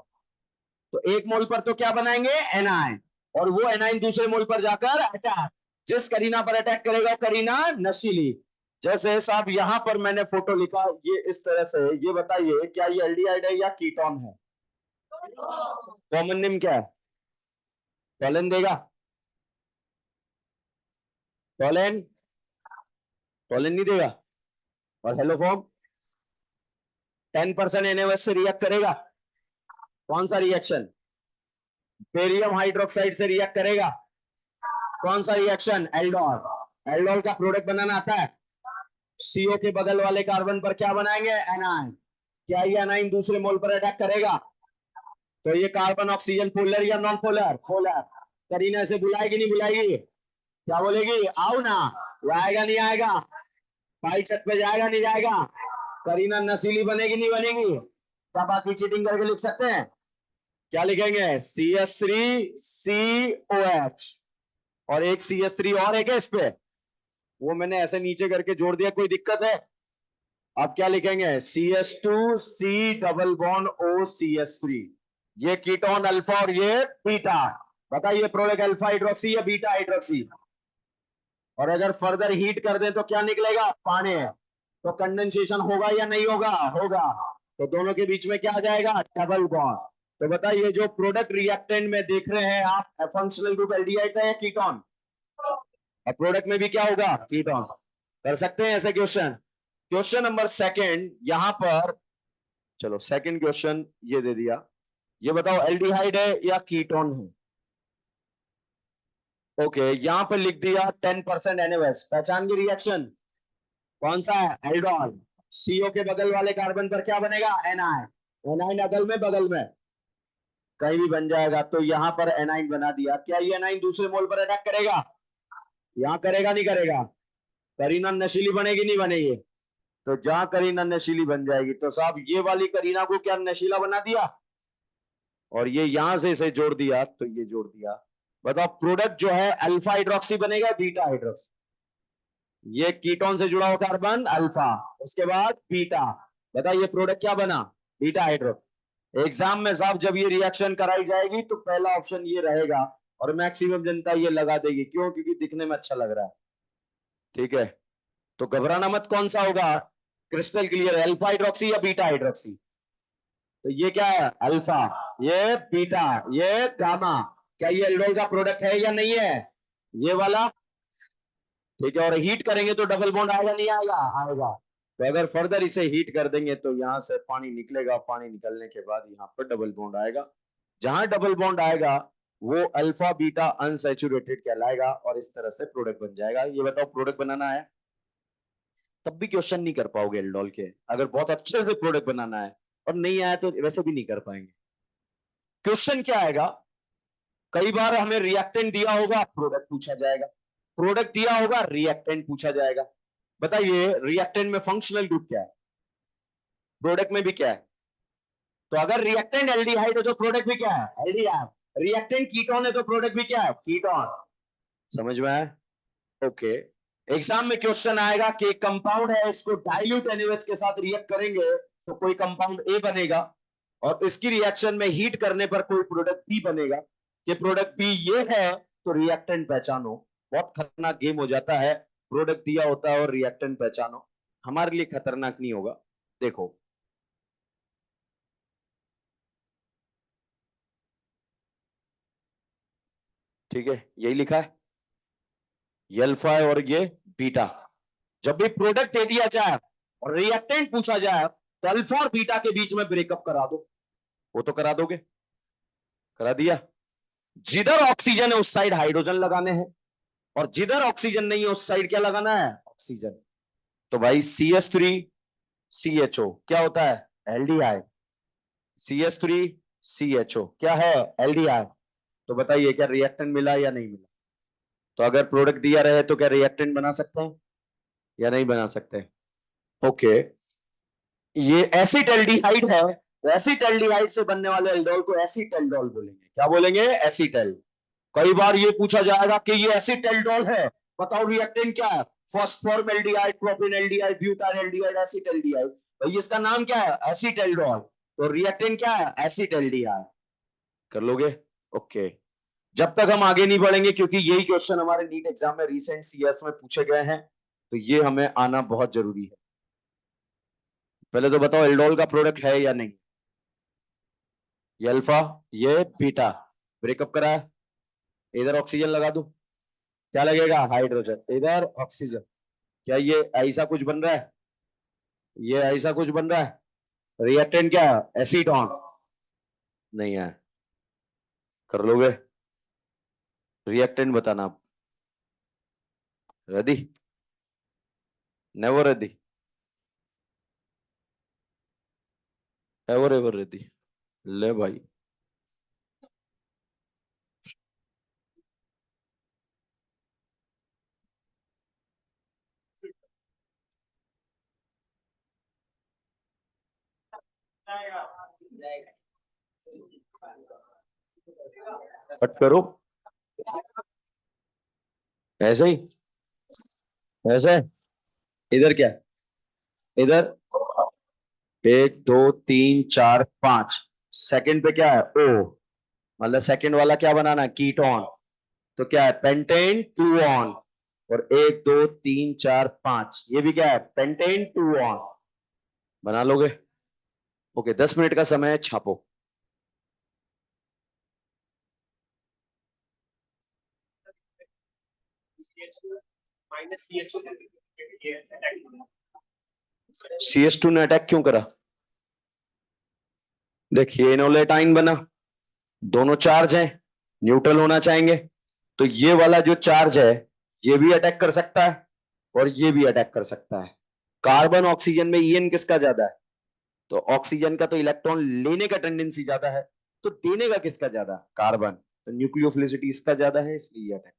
तो एक मोल पर तो क्या बनाएंगे? एनाइन। और वो एनाइन दूसरे मोल पर जाकर अटैक। जिस करीना पर अटैक करेगा वो करीना नशीली। जैसे साहब यहां पर मैंने फोटो लिखा ये इस तरह से। ये बताइए क्या ये एल्डिहाइड है या कीटोन है? कॉमन नेम क्या है? टोलेन देगा? टोलेन? टोलेन नहीं देगा? और हेलोफॉर्म? 10% NaOH से रिएक्ट करेगा। कौन सा रिएक्शन? बेरियम हाइड्रोक्साइड से रिएक्ट करेगा। कौन सा रिएक्शन? एल्डोल। एल्डोल का प्रोडक्ट बनाना आता है? सीओ के बगल वाले कार्बन पर क्या बनाएंगे? एनाइन। क्या ये एनाइन दूसरे मोल पर अटैक करेगा? तो ये कार्बन ऑक्सीजन पोलर या नॉन पोलर? पोलर। करीना से बुलाएगी नहीं बुलाएगी? क्या बोलेगी? आओ ना। वो आएगा नहीं आएगा? भाई छत पे जाएगा नहीं जाएगा? करीना नशीली बनेगी नहीं बनेगी? क्या बाकी चीटिंग करके लिख सकते हैं? क्या लिखेंगे? CH3COH और एक CH3 और एक है इस पे, वो मैंने ऐसे नीचे करके जोड़ दिया, कोई दिक्कत है? अब क्या लिखेंगे? CH2C double bond OCH3। ये कीटोन अल्फा और ये बीटा। बताइए प्रोडक्ट अल्फा हाइड्रोक्सी या बीटा हाइड्रोक्सी? और अगर फर्दर हीट कर दें तो क्या निकलेगा? पानी। तो कंडेंसेशन होगा या नहीं होगा? होगा। तो दोनों के बीच में क्या आ जाएगा? Double bond. तो बताइए जो प्रोडक्ट रिएक्टेंट में देख रहे हैं आप, फंक्शनल ग्रुप एल्डिहाइड है या कीटोन? और प्रोडक्ट में भी क्या होगा? कीटोन। कर सकते हैं ऐसे क्वेश्चन? क्वेश्चन नंबर सेकंड यहां पर, चलो सेकंड क्वेश्चन ये दे दिया, ये बताओ एल्डिहाइड है या कीटोन है? ओके, यहां पर लिख दिया 10% NaOH। पहचान की रिएक्शन कौन सा है? एल्डोल। सीओ के बगल वाले कार्बन पर क्या बनेगा? एनाइन। एनाइन अगल में बगल में कहीं भी बन जाएगा, तो यहां पर एनाइन बना दिया। क्या ये एनाइन दूसरे मोल पर अटैक करेगा? यहां करेगा नहीं करेगा? करीना नशीली बनेगी नहीं बनेगी? तो जहां करीना नशीली बन जाएगी तो साहब ये वाली करीना को क्या नशीला बना दिया, और ये यहां से इसे जोड़ दिया तो ये जोड़ दिया। बताओ प्रोडक्ट जो है अल्फा हाइड्रोक्सी बनेगा बीटा हाइड्रोक्सी? ये कीटोन से जुड़ा हुआ कार्बन अल्फा, उसके बाद बीटा। बताइए प्रोडक्ट क्या बना? Beta hydroxy. एग्जाम में साहब जब ये रिएक्शन कराई जाएगी तो पहला ऑप्शन ये रहेगा, और मैक्सिमम जनता ये लगा देगी। क्यों? क्योंकि दिखने में अच्छा लग रहा है। ठीक है, तो घबराना मत। कौन सा होगा? क्रिस्टल क्लियर, अल्फा हाइड्रोक्सी या बीटा हाइड्रोक्सी? तो ये क्या है? अल्फा, ये बीटा, ये गामा। क्या ये एल्डोल का प्रोडक्ट है या नहीं है? ये वाला। ठीक है, और हीट करेंगे तो डबल बॉन्ड आएगा नहीं आएगा? आएगा। तो अगर फर्दर इसे हीट कर देंगे तो यहां से पानी निकलेगा, पानी निकलने के बाद यहाँ पर डबल बॉन्ड आएगा। जहां डबल बॉन्ड आएगा वो अल्फा बीटा अनसैचुरेटेड कहलाएगा, और इस तरह से प्रोडक्ट बन जाएगा। ये बताओ प्रोडक्ट बनाना है, तब भी क्वेश्चन नहीं कर पाओगे एल्डोल के, अगर बहुत अच्छे से प्रोडक्ट बनाना है, और नहीं आया तो वैसे भी नहीं कर पाएंगे। क्वेश्चन क्या आएगा? कई बार हमें रिएक्टेंट दिया होगा, प्रोडक्ट पूछा जाएगा। प्रोडक्ट दिया होगा, रिएक्टेंट पूछा जाएगा। बताइए रिएक्टेंट में फंक्शनल ग्रुप क्या है? प्रोडक्ट में भी क्या है? तो अगर रिएक्टेंट एल्डिहाइड है तो प्रोडक्ट भी क्या है? एल्डिहाइड। रिएक्टेंट कीटोन है तो प्रोडक्ट भी क्या है? कीटोन। समझ में आया? ओके। एग्जाम में क्वेश्चन आएगा कि कंपाउंड है, इसको डाइल्यूट NaOH के साथ रिएक्ट करेंगे तो कोई कंपाउंड ए बनेगा, और इसकी रिएक्शन में हीट करने पर कोई प्रोडक्ट बी बनेगा। कि प्रोडक्ट बी ये है तो रिएक्टेंट पहचानो। बहुत खतरनाक गेम हो जाता है, प्रोडक्ट दिया होता है और रिएक्टेंट पहचानो। हमारे लिए खतरनाक नहीं होगा। देखो ठीक है, यही लिखा है, ये अल्फा है और ये बीटा। जब भी प्रोडक्ट दे दिया जाए और रिएक्टेंट पूछा जाए तो अल्फा और बीटा के बीच में ब्रेकअप करा दो। वो तो करा दोगे? करा दिया। जिधर ऑक्सीजन है उस साइड हाइड्रोजन लगाने हैं, और जिधर ऑक्सीजन नहीं है उस साइड क्या लगाना है? ऑक्सीजन। तो भाई CH3CHO क्या होता है? एल्डिहाइड। CH3CHO क्या है? एल्डिहाइड। तो बताइए क्या रिएक्टेंट मिला या नहीं मिला? तो अगर प्रोडक्ट दिया रहे तो क्या रिएक्टेंट बना सकते हैं या नहीं बना सकते? ओके, ये एसिटल्डिहाइड है, तो एसिटल्डिहाइड से बनने वाले एल्डोल को एसिटल्डोल बोलेंगे। क्या बोलेंगे? एसिटल। कई बार ये पूछा जाएगा कि ये एसिटल्डोल है, बताओ रिएक्टेंट क्या है? फॉस्फोरमेल्डिहाइड, प्रोपेनल्डिहाइड, ब्यूटाइलडिहाइड, एसिटल्डिहाइड। भाई इसका नाम क्या है? एसिटल्डोल। तो रिएक्टेंट क्या है? एसिटल्डिहाइड। कर लोगे? ओके। जब तक हम आगे नहीं बढ़ेंगे, क्योंकि यही क्वेश्चन हमारे नीट एग्जाम में रिसेंट CS में पूछे गए हैं, तो ये हमें आना बहुत जरूरी है। पहले तो बताओ एल्डोल का प्रोडक्ट है या नहीं? ये अल्फा, ये बीटा, ब्रेकअप करा है। इधर ऑक्सीजन लगा दूं, क्या लगेगा? हाइड्रोजन। इधर ऑक्सीजन। क्या ये ऐसा कुछ बन रहा है? ये ऐसा कुछ बन रहा है? रिएक्टेंट क्या है? एसीटोन। नहीं है। कर लोगे? रिएक्टेंट बताना आप। Ready? Never ready? Ever ever ready? ले भाई। कट करो। ऐसे ही? ऐसे? इधर क्या? इधर 1 2 3 4 5। सेकंड पे क्या है? ओ। मतलब सेकंड वाला क्या बनाना है? कीटोन। तो क्या है? Pentane two on. और 1 2 3 4 5, ये भी क्या है? Pentane two on. बना लोगे? ओके, 10 मिनट का समय है, छापो। CS2 ने अटैक क्यों करा? देखिए, इनोलेटाइन बना। दोनों चार्ज हैं, न्यूट्रल होना चाहेंगे। तो ये वाला जो चार्ज है, ये भी अटैक कर सकता है और ये भी अटैक कर सकता है। कार्बन ऑक्सीजन में ईएन किसका ज्यादा है? तो ऑक्सीजन का तो इलेक्ट्रॉन लेने का टेंडेंसी ज्यादा है, तो देने का किसका ज्यादा? कार्बन। तो न्यूक्लियोफिलिसिटी इसका ज्यादा है, इसलिए ये अटैक।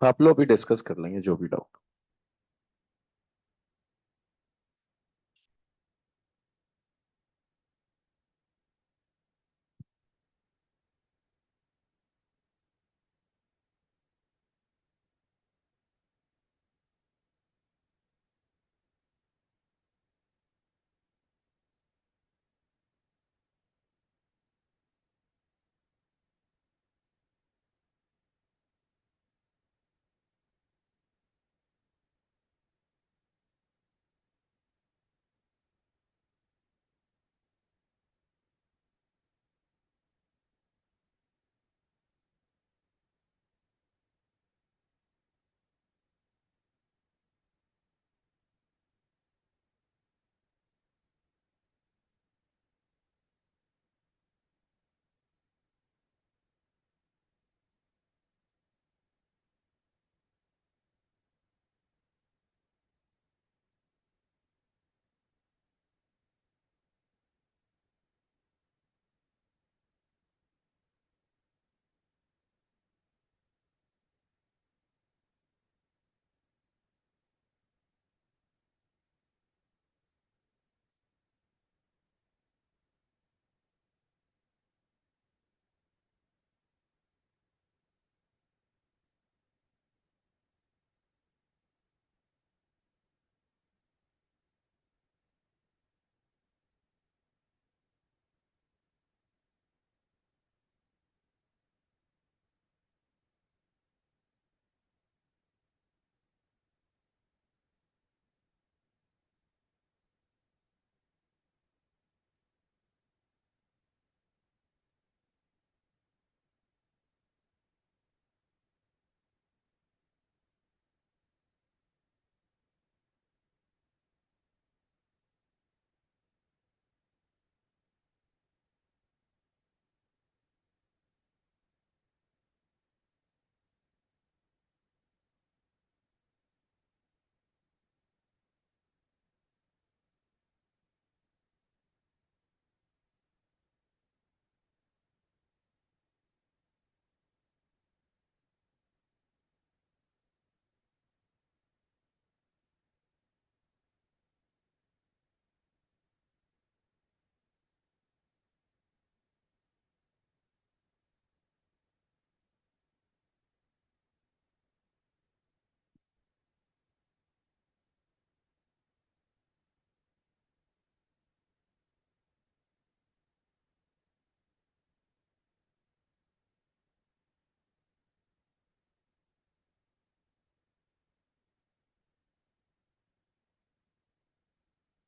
आप लोग भी डिस्कस कर लेंगे जो भी डाउट।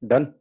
डन।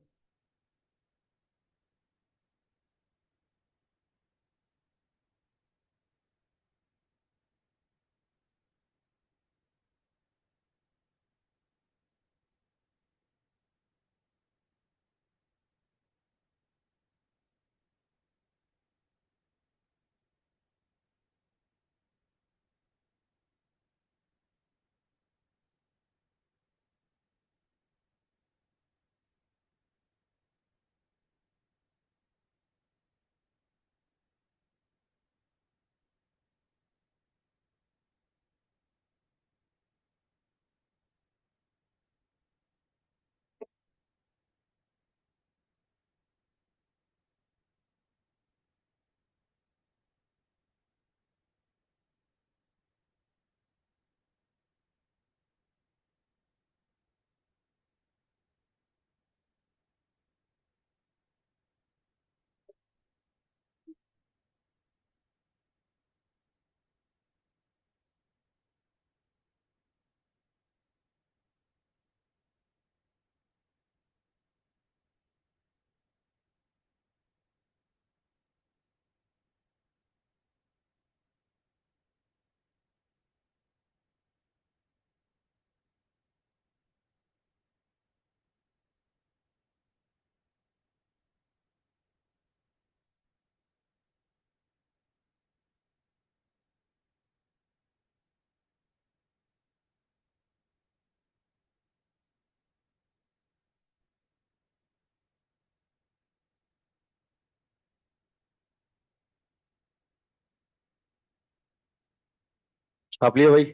छाप लिया भाई।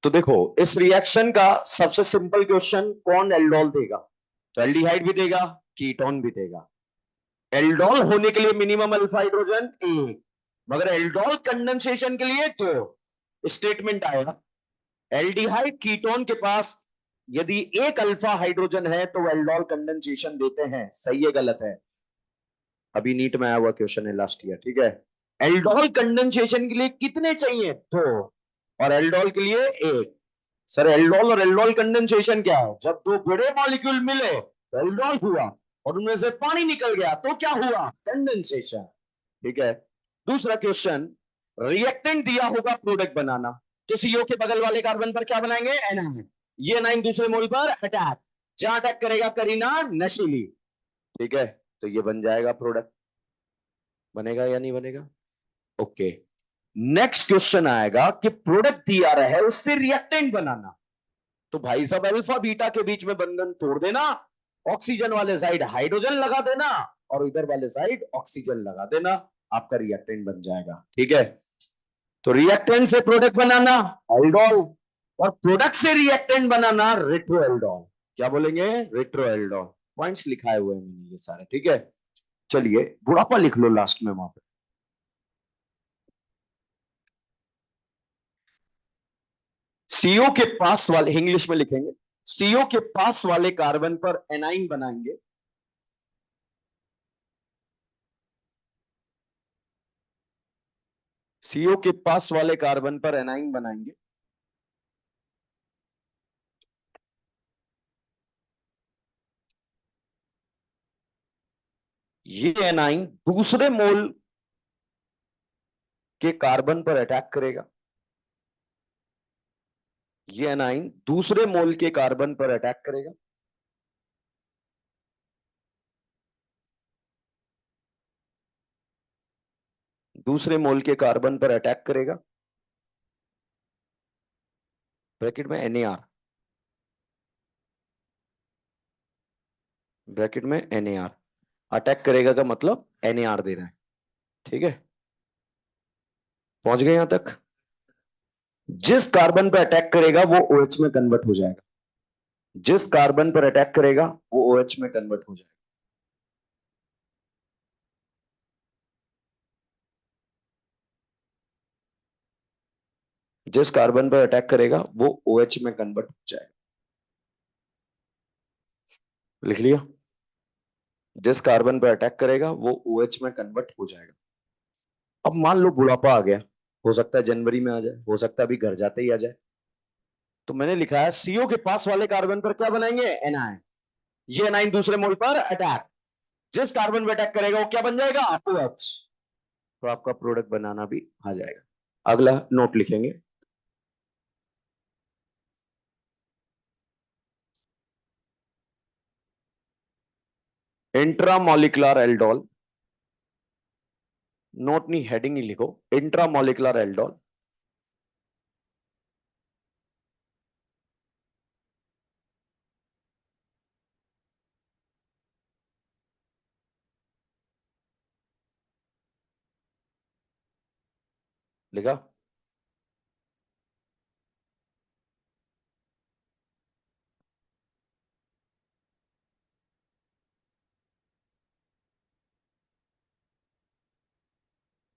तो देखो, इस रिएक्शन का सबसे सिंपल क्वेश्चन, कौन एल्डोल देगा? तो एल्डिहाइड भी देगा, कीटोन भी देगा। एल्डोल होने के लिए मिनिमम अल्फा हाइड्रोजन एक, मगर एल्डोल कंडेंसेशन के लिए दो। स्टेटमेंट आएगा, एल्डिहाइड कीटोन के पास यदि एक अल्फा हाइड्रोजन है तो एल्डोल कंडेंसेशन देते हैं। सही है गलत है? अभी नीट में आया हुआ क्वेश्चन है लास्ट ईयर, ठीक है। एल्डोल कंडेंसेशन के लिए कितने चाहिए? दो, और एल्डोल के लिए एक। सर एल्डोल और एल्डोल कंडेंसेशन क्या है? जब दो बड़े मॉलिक्यूल मिले तो एल्डोल हुआ, और उनमें से पानी निकल गया तो क्या हुआ? कंडेंसेशन। ठीक है। दूसरा क्वेश्चन, रिएक्टेंट दिया होगा प्रोडक्ट बनाना, तो सीओ के बगल वाले कार्बन पर क्या बनाएंगे? एनाइन। ये एनाइन दूसरे मोल पर अटैक, जहां अटैक करेगा करीना नशीली। ठीक है, तो ये बन जाएगा प्रोडक्ट। बनेगा या नहीं बनेगा? ओके। नेक्स्ट क्वेश्चन आएगा कि प्रोडक्ट दिया रहे उससे रिएक्टेंट बनाना, तो भाई साहब अल्फा बीटा के बीच में बंधन तोड़ देना, ऑक्सीजन वाले साइड हाइड्रोजन लगा देना, और इधर वाले साइड ऑक्सीजन लगा देना, आपका रिएक्टेंट बन जाएगा। ठीक है, तो रिएक्टेंट से प्रोडक्ट बनाना एल्डोल, और प्रोडक्ट से रिएक्टेंट बनाना रेट्रो एल्डोल। क्या बोलेंगे? Retro aldol. पॉइंट्स लिखाए हुए हैं मैंने ये सारे, ठीक है। चलिए बुढ़ापा लिख लो लास्ट में वहां पे। सीओ के पास वाले, इंग्लिश में लिखेंगे, सीओ के पास वाले कार्बन पर एनाइन बनाएंगे, सीओ के पास वाले कार्बन पर एनाइन बनाएंगे। ये एनाइन दूसरे मोल के कार्बन पर अटैक करेगा, ये एनाइन दूसरे मोल के कार्बन पर अटैक करेगा, दूसरे मोल के कार्बन पर अटैक करेगा, ब्रैकेट में NaR, ब्रैकेट में NaR। अटैक करेगा का मतलब NaR दे रहा है। ठीक है, पहुंच गए यहां तक? जिस कार्बन पर अटैक करेगा वो OH में कन्वर्ट हो जाएगा, जिस कार्बन पर अटैक करेगा वो OH में कन्वर्ट हो जाएगा। जिस कार्बन पर अटैक करेगा वो OH में कन्वर्ट हो जाएगा। लिख लिया? जिस कार्बन पर अटैक करेगा वो OH में कन्वर्ट हो जाएगा। अब मान लो बुढ़ापा आ गया, हो सकता है जनवरी में आ जाए, हो सकता है अभी घर जाते ही आ जाए, तो मैंने लिखा है सीओ के पास वाले कार्बन पर क्या बनाएंगे? एनाइन। ये एनाइन दूसरे मोल पर अटैक, जिस कार्बन पर अटैक करेगा वो क्या बन जाएगा? OH। तो आपका प्रोडक्ट बनाना भी आ जाएगा। अगला नोट लिखेंगे, इंट्रामोलिकुलर एल्डोल। नोट नहीं, हेडिंग ही लिखो, इंट्रामोलिकुलर एल्डोल। लिखा?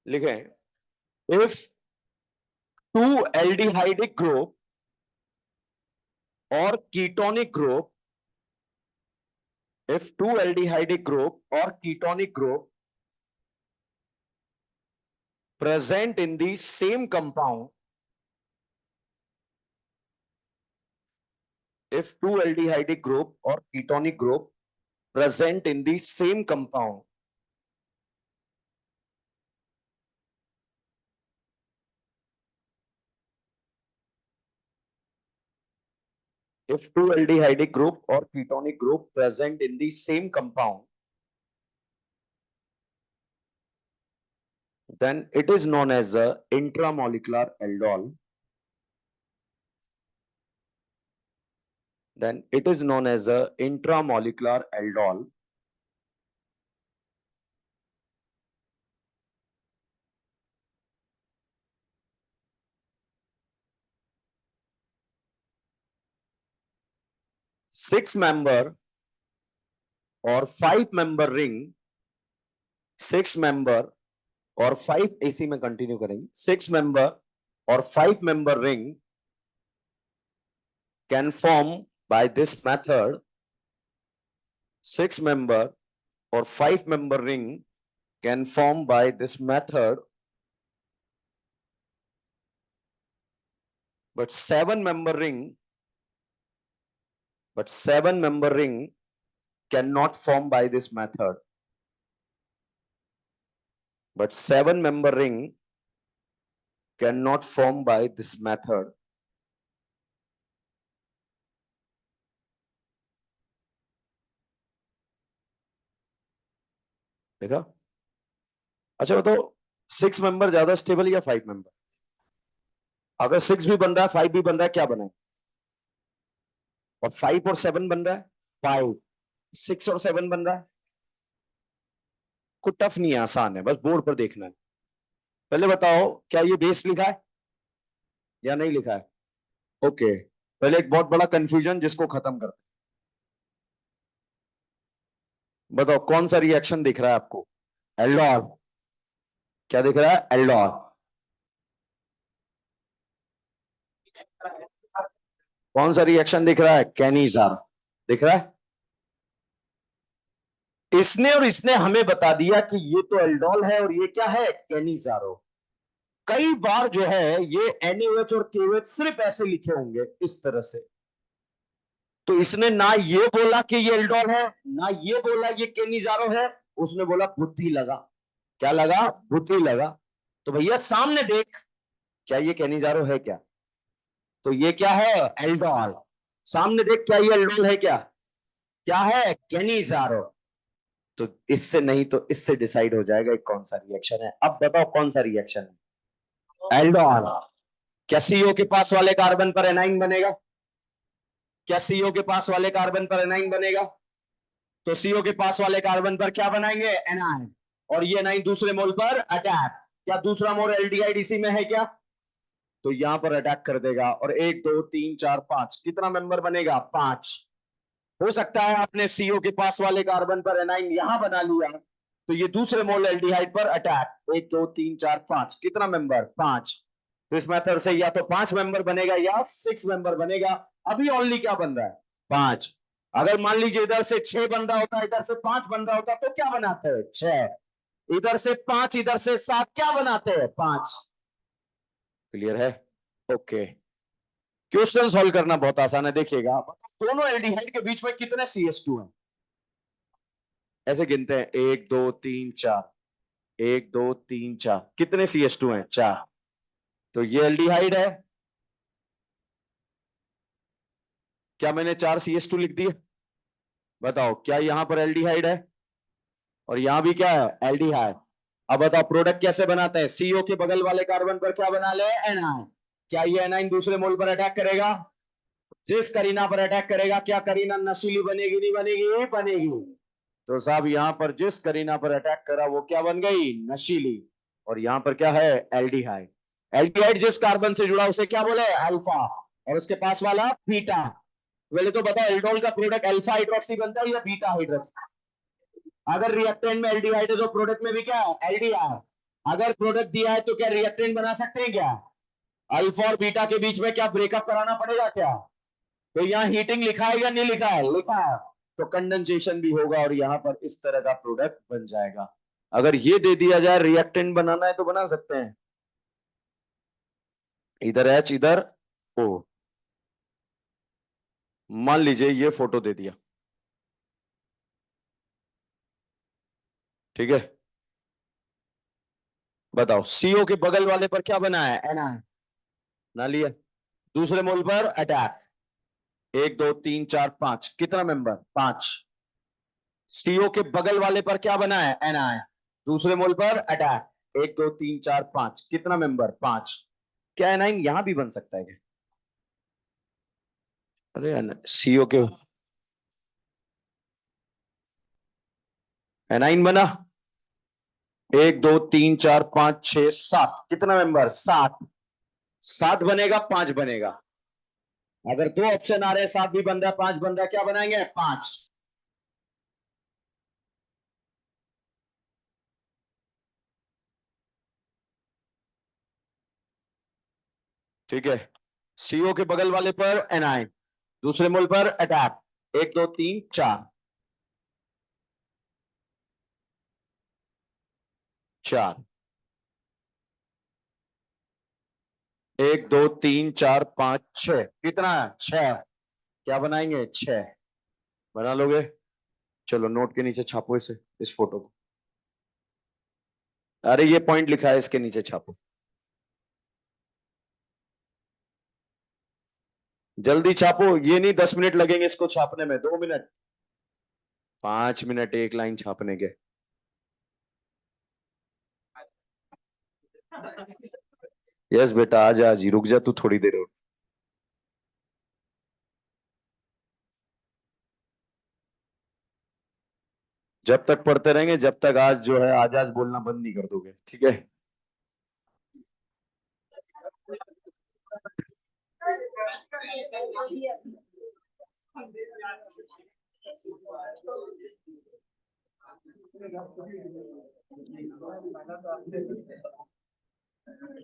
लिखे, इफ टू एल्डिहाइडिक ग्रुप और ketonic group, if two aldehydic group or ketonic group present in the same compound, if two aldehydic group or ketonic group present in the same compound, if two aldehydic group or ketonic group present in the same compound, then it is known as a intramolecular aldol. Then it is known as a intramolecular aldol. 6 member और 5 member ring, 6 member और 5 AC में continue करेंगे, 6 member और 5 member ring can form by this method, 6 member or 5 member ring can form by this method, but 7 member ring cannot form by this method, but 7 member ring cannot form by this method. देखा? अच्छा बताओ, 6 member ज्यादा stable या 5 member? अगर 6 भी बन रहा है 5 भी बन रहा है, क्या बना है? और 5 और 7 बन रहा है 5, 6 और 7 बन रहा है। कुछ टफ नहीं है, आसान है, बस बोर्ड पर देखना है। पहले बताओ, क्या ये बेस लिखा है या नहीं लिखा है? ओके, पहले एक बहुत बड़ा कंफ्यूजन जिसको खत्म करते हैं। बताओ कौन सा रिएक्शन दिख रहा है आपको? एल्डोल। क्या दिख रहा है? एल्डोल। कौन सा रिएक्शन दिख रहा है? कैनिजार। दिख रहा है? इसने और इसने हमें बता दिया कि ये तो एल्डोल है और ये क्या है? कैनिजारो। कई बार जो है ये NaOH और KOH सिर्फ ऐसे लिखे होंगे इस तरह से, तो इसने ना ये बोला कि ये एल्डोल है, ना ये बोला ये कैनिजारो है, उसने बोला बुद्धि लगा। क्या लगा? बुद्धि लगा। तो भैया सामने देख, क्या ये कैनिजारो है क्या? तो ये क्या है? एल्डोल। सामने देख, क्या ये एल्डोल है क्या? क्या है? कैनिजारो। तो इससे नहीं तो इससे डिसाइड हो जाएगा कौन सा रिएक्शन है। अब बताओ कौन सा रिएक्शन है? एल्डोल। क्या CO के पास वाले कार्बन पर एनाइन बनेगा? क्या CO के पास वाले कार्बन पर एनाइन बनेगा? तो CO के पास वाले कार्बन पर क्या बनाएंगे? एनाइन। और ये एनाइन दूसरे मोल पर अटैक। क्या दूसरा मोल एल्डिहाइड इसी में है क्या? तो यहां पर अटैक कर देगा और 1 2 3 4 5 कितना मेंबर बनेगा? 5। हो सकता है आपने CO के पास वाले कार्बन पर एनाइन यहां बना लिया, तो ये दूसरे मोल एल्डिहाइड पर अटैक 1 2 3 4 5 कितना मेंबर? 5। तो इस मेथड से या तो 5 मेंबर बनेगा या 6 मेंबर बनेगा। अभी ओनली क्या बन रहा है? 5। अगर मान लीजिए इधर से 6 बन रहा होता, इधर से 5 बन रहा होता, तो क्या बनाते हैं? 6। इधर से 5 इधर से 7, क्या बनाते हैं? 5। क्लियर है? ओके। क्वेश्चन सॉल्व करना बहुत आसान है, देखिएगा। दोनों एल्डिहाइड के बीच में कितने CH2 हैं? ऐसे गिनते हैं, 1 2 3 4, 1 2 3 4, कितने CH2 हैं? 4। तो ये एल्डिहाइड है। क्या मैंने 4 CH2 लिख दिए? बताओ, क्या यहां पर एल्डिहाइड है? और यहां भी क्या है? एल्डिहाइड। अब बताओ प्रोडक्ट कैसे बनाते हैं? CO के बगल वाले कार्बन पर क्या बना ले? एनाइन। क्या ये एनाइन दूसरे मोल पर अटैक करेगा? जिस करीना पर अटैक करेगा, क्या करीना नशीली बनेगी? नहीं बनेगी? बनेगी। तो साहब यहां पर जिस करीना पर अटैक करा वो क्या बन गई? नशीली। और यहां पर क्या है? एल्डिहाइड। एल्डिहाइड जिस कार्बन से जुड़ा उसे क्या बोले? अल्फा। और उसके पास वाला बीटा। पहले तो बताओ, एल्डोल का प्रोडक्ट अल्फा हाइड्रोक्सी बनता है या बीटा हाइड्रोक्सी? अगर रिएक्टेंट में एल्डिहाइड है तो प्रोडक्ट में भी क्या है? एल्डिहाइड। अगर प्रोडक्ट दिया है तो क्या रिएक्टेंट बना सकते हैं क्या? अल्फा और बीटा के बीच में क्या ब्रेकअप कराना पड़ेगा क्या? तो यहाँ हीटिंग लिखा है या नहीं लिखा है? लिखा है। तो कंडेंसेशन भी होगा और यहां पर इस तरह का प्रोडक्ट बन जाएगा। अगर ये दे दिया जाए रिएक्टेंट बनाना है तो बना सकते हैं। इधर H इधर O। मान लीजिए ये फोटो दे दिया, ठीक है। बताओ CO के बगल वाले पर क्या बना है? एनाइन। ना लिया। दूसरे मोल पर अटैक 1 2 3 4 5, कितना मेंबर? 5। CO के बगल वाले पर क्या बना है? एनाइन। दूसरे मोल पर अटैक 1 2 3 4 5, कितना मेंबर? 5। क्या एनाइन यहां भी बन सकता है क्या? अरे CO के एनाइन बना 1 2 3 4 5 6 7, कितना मेंबर? 7। 7 बनेगा, 5 बनेगा। अगर दो ऑप्शन आ रहे हैं, सात भी बंदा पांच बंदा, क्या बनाएंगे? पांच। ठीक है। सीओ के बगल वाले पर एनआई, दूसरे मूल पर अटैक। एक दो तीन चार। चार। एक दो तीन चार पांच छह, कितना है? छह। क्या बनाएंगे? छह। बना लोगे? चलो नोट के नीचे छापो इसे, इस फोटो को। अरे ये पॉइंट लिखा है, इसके नीचे छापो। जल्दी छापो, ये नहीं 10 मिनट लगेंगे इसको छापने में, 2 मिनट। 5 मिनट एक लाइन छापने के। यस बेटा, आज आज ही रुक जा तू थोड़ी देर और। जब तक पढ़ते रहेंगे, जब तक आज जो है आज आज बोलना बंद नहीं कर दोगे, ठीक है?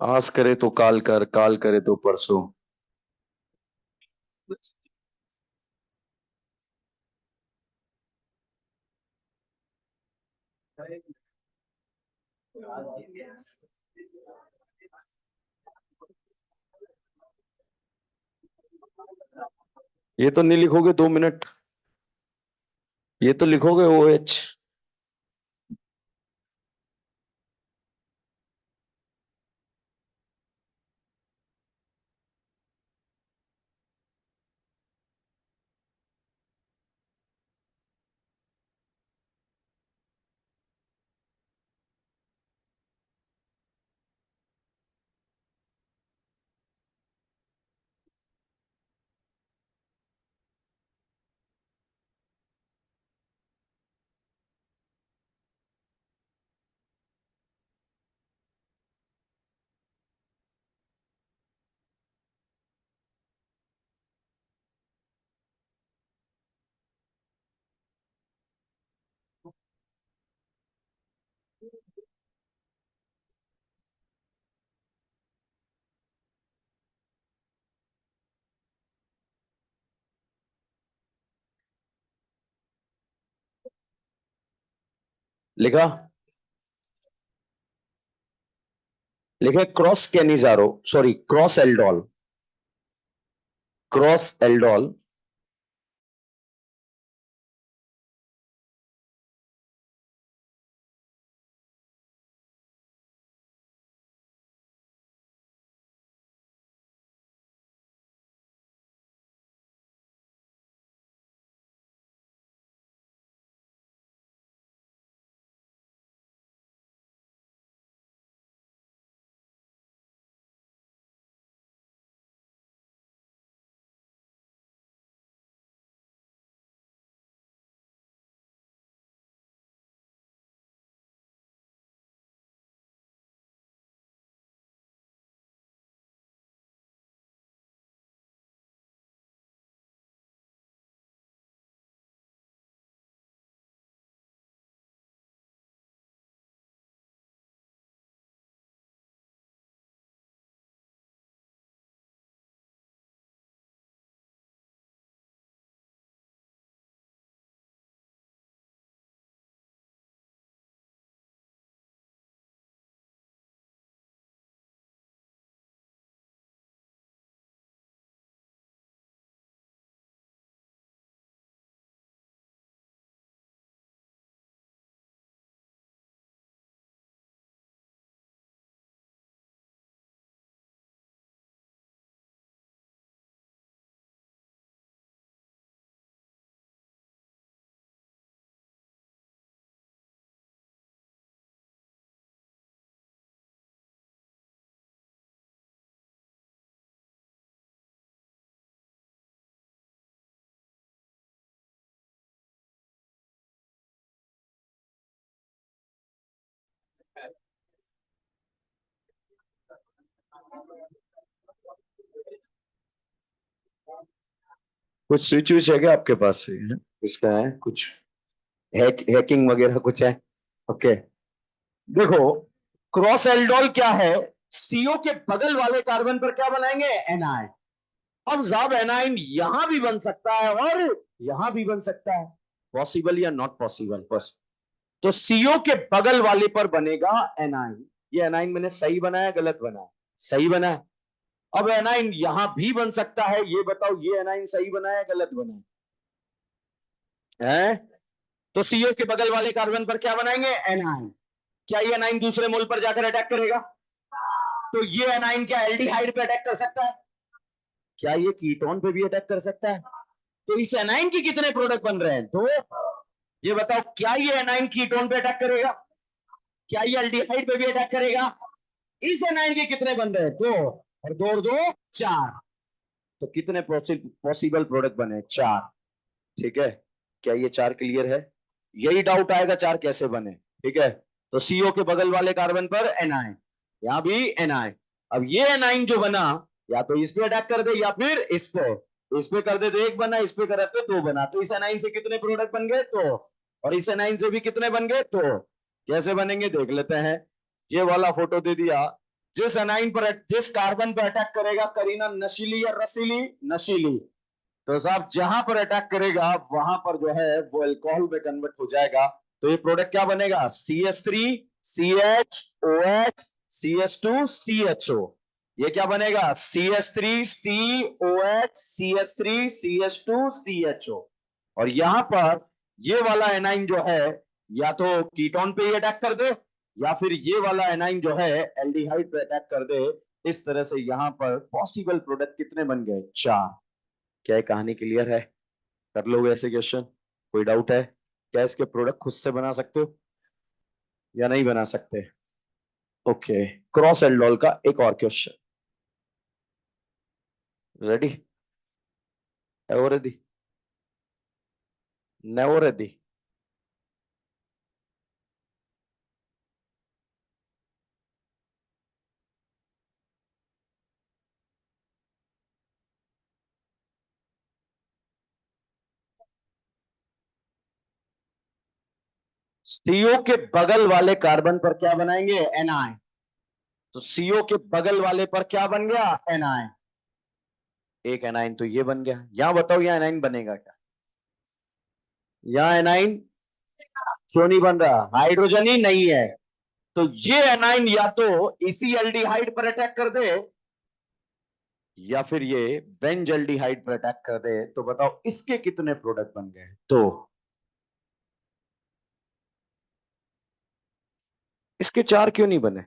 आज करे तो काल कर, काल करे तो परसों। ये तो नहीं लिखोगे 2 मिनट? ये तो लिखोगे ओ एच। लिखा? लिखे cross Cannizzaro, sorry cross aldol. Cross aldol. कुछ स्विच विच है क्या आपके पास से? इसका है कुछ हैकिंग वगैरह कुछ है? ओके। देखो, क्रॉस एल्डोल क्या है? सीओ के बगल वाले कार्बन पर क्या बनाएंगे? एनआई। अब साहब एनाइन यहां भी बन सकता है और यहां भी बन सकता है। पॉसिबल या नॉट पॉसिबल? तो सीओ के बगल वाले पर बनेगा एनाइन। ये एनाइन मैंने सही बनाया गलत बनाया? सही बनाया। अब एनाइन यहां भी बन सकता है, ये बताओ ये एनाइन सही बनाया गलत बनाया है? तो सीओ के बगल वाले कार्बन पर क्या बनाएंगे? एनाइन। क्या ये एनाइन दूसरे मोल पर जाकर अटैक करेगा? तो ये एनाइन क्या एल्डिहाइड पे अटैक कर सकता है? क्या ये कीटोन पे भी अटैक कर सकता है? तो इस एनाइन के कितने प्रोडक्ट बन रहे हैं? दो। ये बताओ क्या ये एनाइन कीटोन पे अटैक करेगा? क्या ये एल्डिहाइड पे भी अटैक करेगा? इस एनाइन के कितने बन रहे हैं? दो। और दो चार। तो कितने पॉसिबल प्रोडक्ट बने? चार। ठीक है। क्या ये चार क्लियर है? यही डाउट आएगा चार कैसे बने। ठीक है। तो सीओ के बगल वाले कार्बन पर एनआई, यहां भी एनआई। अब ये एनाइन जो बना, या तो इस पे अटैक कर दे या फिर इस पे। इस पे कर दे तो एक बना, इस पे करे तो दो बना। तो इस एनाइन से कितने प्रोडक्ट बन गए? दो। और इस एनाइन से भी कितने बन गए? दो। कैसे बनेंगे देख लेते हैं। ये वाला फोटो दे दिया। जिस एनाइन पर, जिस कार्बन पर अटैक करेगा करीना, नशीली या रसीली? नशीली। तो साहब जहां पर अटैक करेगा वहां पर जो है वो अल्कोहल में कन्वर्ट हो जाएगा। तो ये प्रोडक्ट क्या बनेगा? CH3CHOH CH2CHO। ये क्या बनेगा? CH3COH CH3CH2CHO। और यहां पर ये वाला एनाइन जो है, या तो कीटोन पे ही अटैक कर दे, या फिर ये वाला एनाइन जो है एल्डिहाइड पे अटैक कर दे। इस तरह से यहां पर पॉसिबल प्रोडक्ट कितने बन गए? चार। क्या ये कहानी क्लियर है? कर लोगे ऐसे क्वेश्चन? कोई डाउट है? क्या इसके प्रोडक्ट खुद से बना सकते हो या नहीं बना सकते? ओके। क्रॉस एल्डोल का एक और क्वेश्चन। रेडी? एवो रेडी? नेवो रेडी? सीओ के बगल वाले कार्बन पर क्या बनाएंगे? एनआई। तो सीओ के बगल वाले पर क्या बन गया? एनआई। एक एनाइन तो ये बन गया। यहां बताओ यहां एनाइन बनेगा क्या? यहां एनाइन क्यों नहीं बन रहा? हाइड्रोजन ही नहीं है। तो ये एनाइन या तो इसी एल्डिहाइड पर अटैक कर दे, या फिर ये बेंजल्डिहाइड पर अटैक कर दे। तो बताओ इसके कितने प्रोडक्ट बन गए? तो इसके चार क्यों नहीं बने?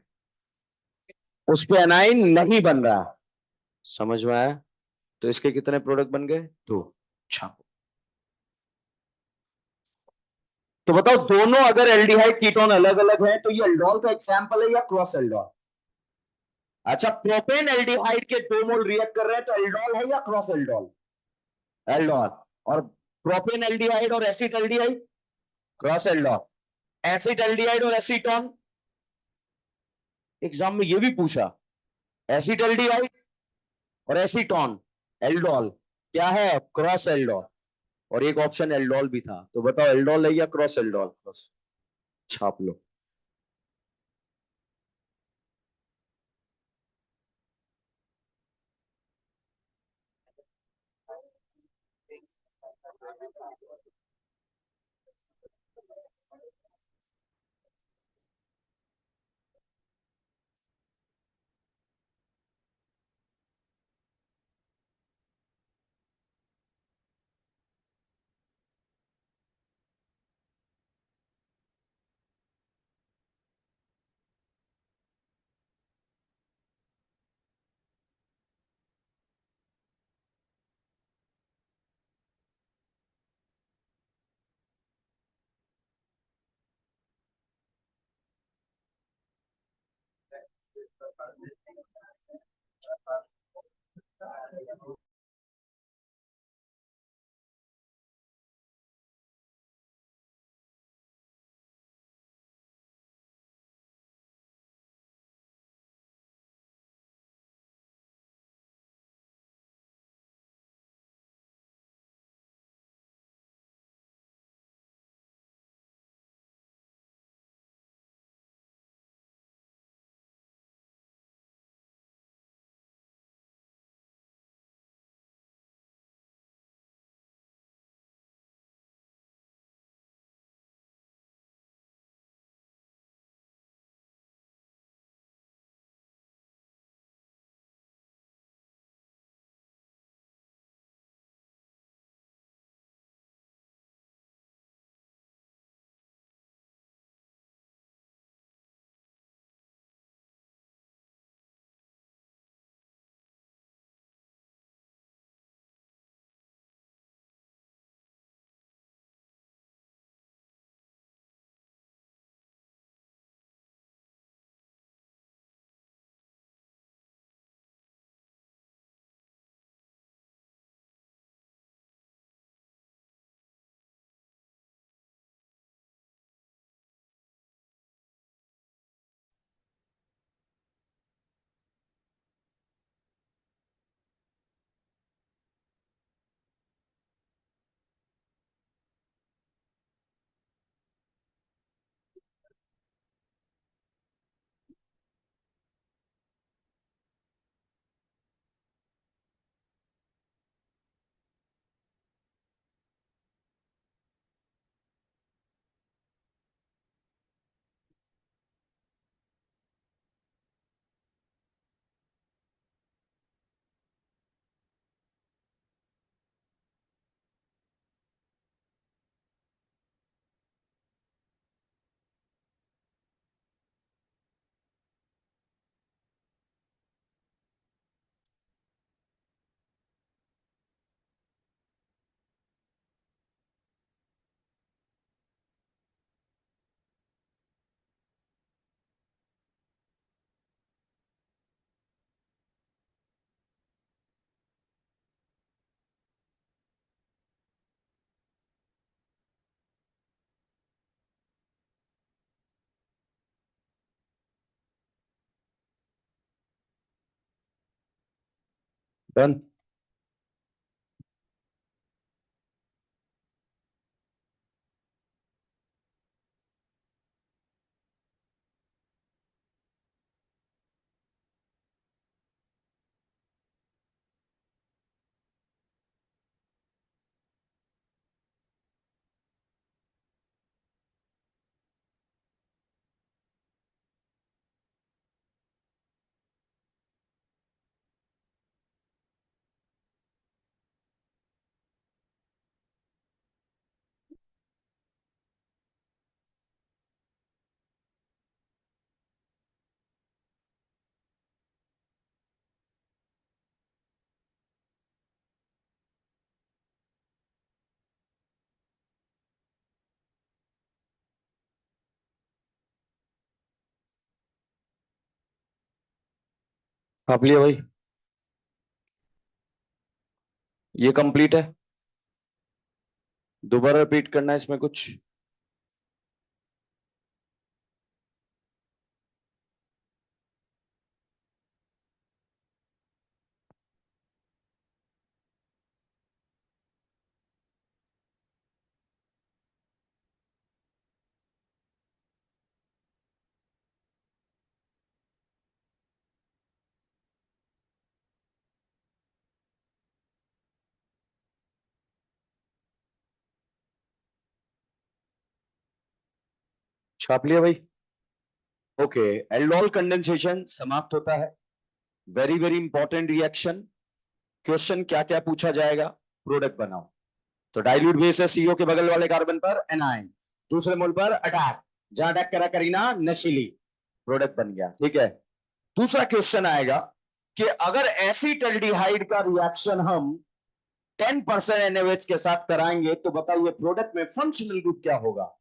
उस पे एनाइन नहीं बन रहा। समझ में आया? तो इसके कितने प्रोडक्ट बन गए? दो। अच्छा। तो बताओ दोनों अगर एल्डिहाइड कीटोन अलग अलग है तो ये एल्डोल का एग्जाम्पल है या क्रॉस एल्डोल? अच्छा, प्रोपेन एल्डिहाइड के दो मोल रिएक्ट कर रहे हैं तो एल्डोल है या क्रॉस एल्डोल? एल्डोल। और प्रोपेन एल्डिहाइड और acid aldehyde? Cross aldol. Acid aldehyde और एसीटोन? एग्जाम में ये भी पूछा। एसिड एल्डिहाइड और एसीटोन, एल्डोल क्या है? Cross aldol. और एक ऑप्शन एल्डोल भी था। तो बताओ एल्डोल है या क्रॉस एल्डोल? छाप लो। डन। आप लिए भाई, ये कंप्लीट है। दोबारा रिपीट करना है इसमें कुछ? छाप लिया भाई। ओके, एल्डोल कंडेंसेशन समाप्त होता है। Very very important reaction. Question क्या क्या पूछा जाएगा? प्रोडक्ट बनाओ। तो डाइल्यूट बेस है सीओ के बगल वाले कार्बन पर एनाइन, दूसरे मोल पर अटैक, जहां अटैक करा करीना नशीली, प्रोडक्ट बन गया। ठीक है। दूसरा क्वेश्चन आएगा कि अगर एसीटल्डिहाइड का रिएक्शन हम 10% NaOH के साथ कराएंगे तो बताइए प्रोडक्ट में फंक्शनल ग्रुप क्या होगा?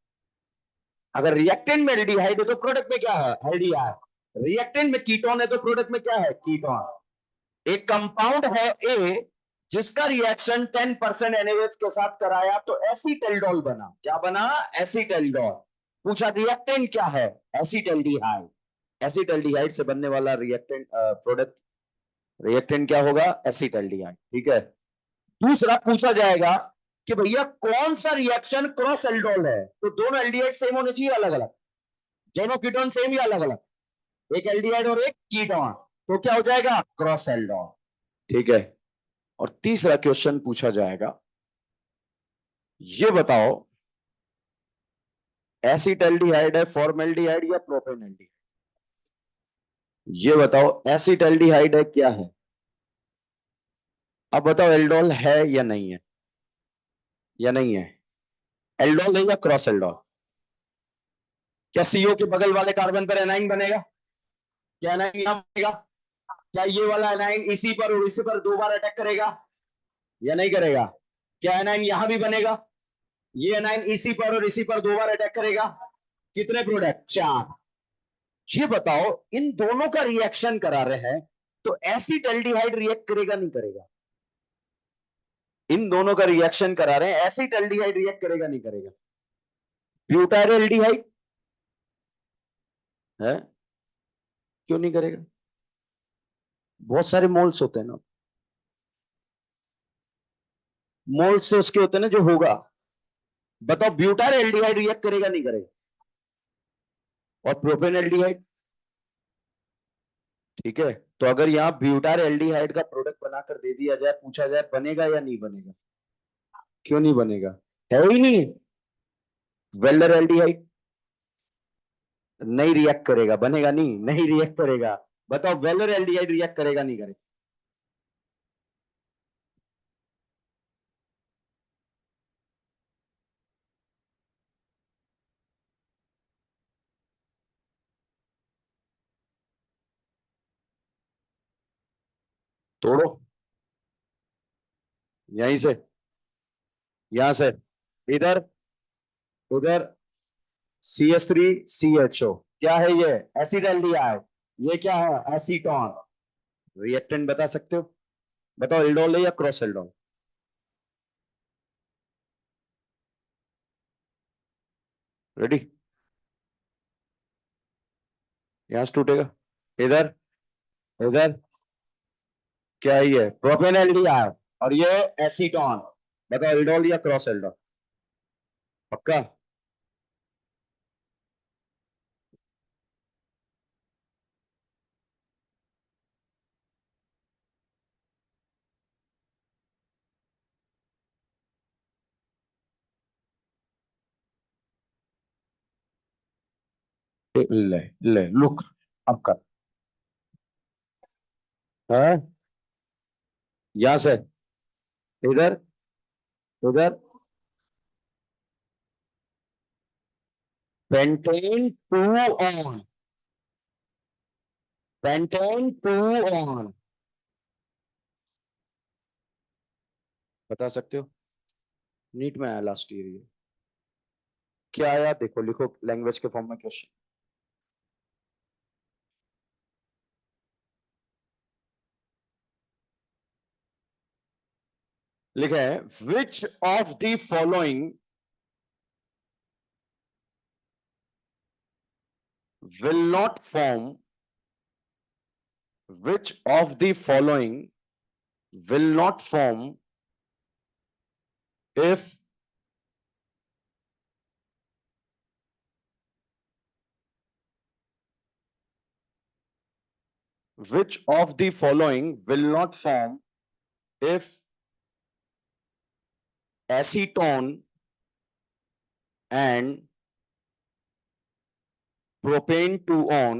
अगर रिएक्टेंट में एल्डिहाइड है तो प्रोडक्ट में क्या है? एल्डिहाइड। रिएक्टेंट में कीटोन है तो प्रोडक्ट में क्या है? कीटोन। एक कंपाउंड है ए, जिसका रिएक्शन 10% NaOH के साथ कराया तो एसीटल्डोल बना। क्या बना? एसीटल्डोल। पूछा रिएक्टेंट क्या है? एसीटल्डिहाइड। एसीटल्डिहाइड से बनने वाला रिएक्टेंट प्रोडक्ट, रिएक्टेंट क्या होगा? एसीटल्डिहाइड। ठीक है। दूसरा पूछा जाएगा कि भैया कौन सा रिएक्शन क्रॉस एल्डोल है? तो दोनों एल्डिहाइड सेम होने चाहिए, अलग अलग? दोनों कीटोन सेम या अलग अलग? एक एल्डिहाइड और एक कीटोन, तो क्या हो जाएगा? Cross aldol. ठीक है। और तीसरा क्वेश्चन पूछा जाएगा, ये बताओ एसिटल्डिहाइड है फॉर्मेल्डिहाइड या प्रोपेनल्डिहाइड? ये बताओ एसिटल्डिहाइड है क्या है? अब बताओ एल्डोल है या नहीं है? या नहीं है? एल्डोल है या क्रॉस एल्डोल? क्या सीओ के बगल वाले कार्बन पर एनाइन बनेगा? क्या एनाइन यहां बनेगा? क्या ये वाला एनाइन इसी पर और इसी पर दो बार अटैक करेगा या नहीं करेगा? क्या एनाइन यहां भी बनेगा? ये एनाइन इसी पर और इसी पर दो बार अटैक करेगा। कितने प्रोडक्ट? चार। ये बताओ इन दोनों का रिएक्शन करा रहे हैं तो एसिटल्डिहाइड रिएक्ट करेगा नहीं करेगा? इन दोनों का रिएक्शन करा रहे हैं, एसिटल्डिहाइड रिएक्ट करेगा नहीं करेगा? ब्यूटाइलडिहाइड है, क्यों नहीं करेगा? बहुत सारे मोल्स होते हैं ना, मोल्स से उसके होते हैं ना जो होगा। बताओ ब्यूटाइल एल्डिहाइड रिएक्ट करेगा नहीं करेगा? और प्रोपेन एल्डिहाइड। ठीक है। तो अगर यहाँ ब्यूटाइल एल्डिहाइड का प्रोडक्ट बनाकर दे दिया जाए, पूछा जाए बनेगा या नहीं बनेगा? क्यों नहीं बनेगा? है ही नहीं। वेल्डर एल्डिहाइड नहीं रिएक्ट करेगा, बनेगा नहीं, नहीं रिएक्ट करेगा। बताओ वेलर एल्डिहाइड रिएक्ट करेगा नहीं करेगा? तोड़ो, यहीं से, यहां से, इधर, उधर, CH3CHO। क्या है ये? Acid aldehyde. ये क्या है? एसीटोन। रिएक्टेंट बता सकते हो? बताओ एल्डोल है या क्रॉस एल्डोल? रेडी? यहां से टूटेगा, इधर, इधर, क्या ही है? Propane aldehyde. और ये एसीटोन। बताओ एल्डोल या क्रॉस एल्डोल? पक्का? ले ले लुक। अब कर। है? यहां से? इधर? उधर? Pentane two on. Pentane two on. बता सकते हो? नीट में आया लास्ट ईयर ये। क्या आया देखो, लिखो लैंग्वेज के फॉर्म में क्वेश्चन। लिखा है which of the following will not form which of the following will not form if which of the following will not form if acetone and propane 2-on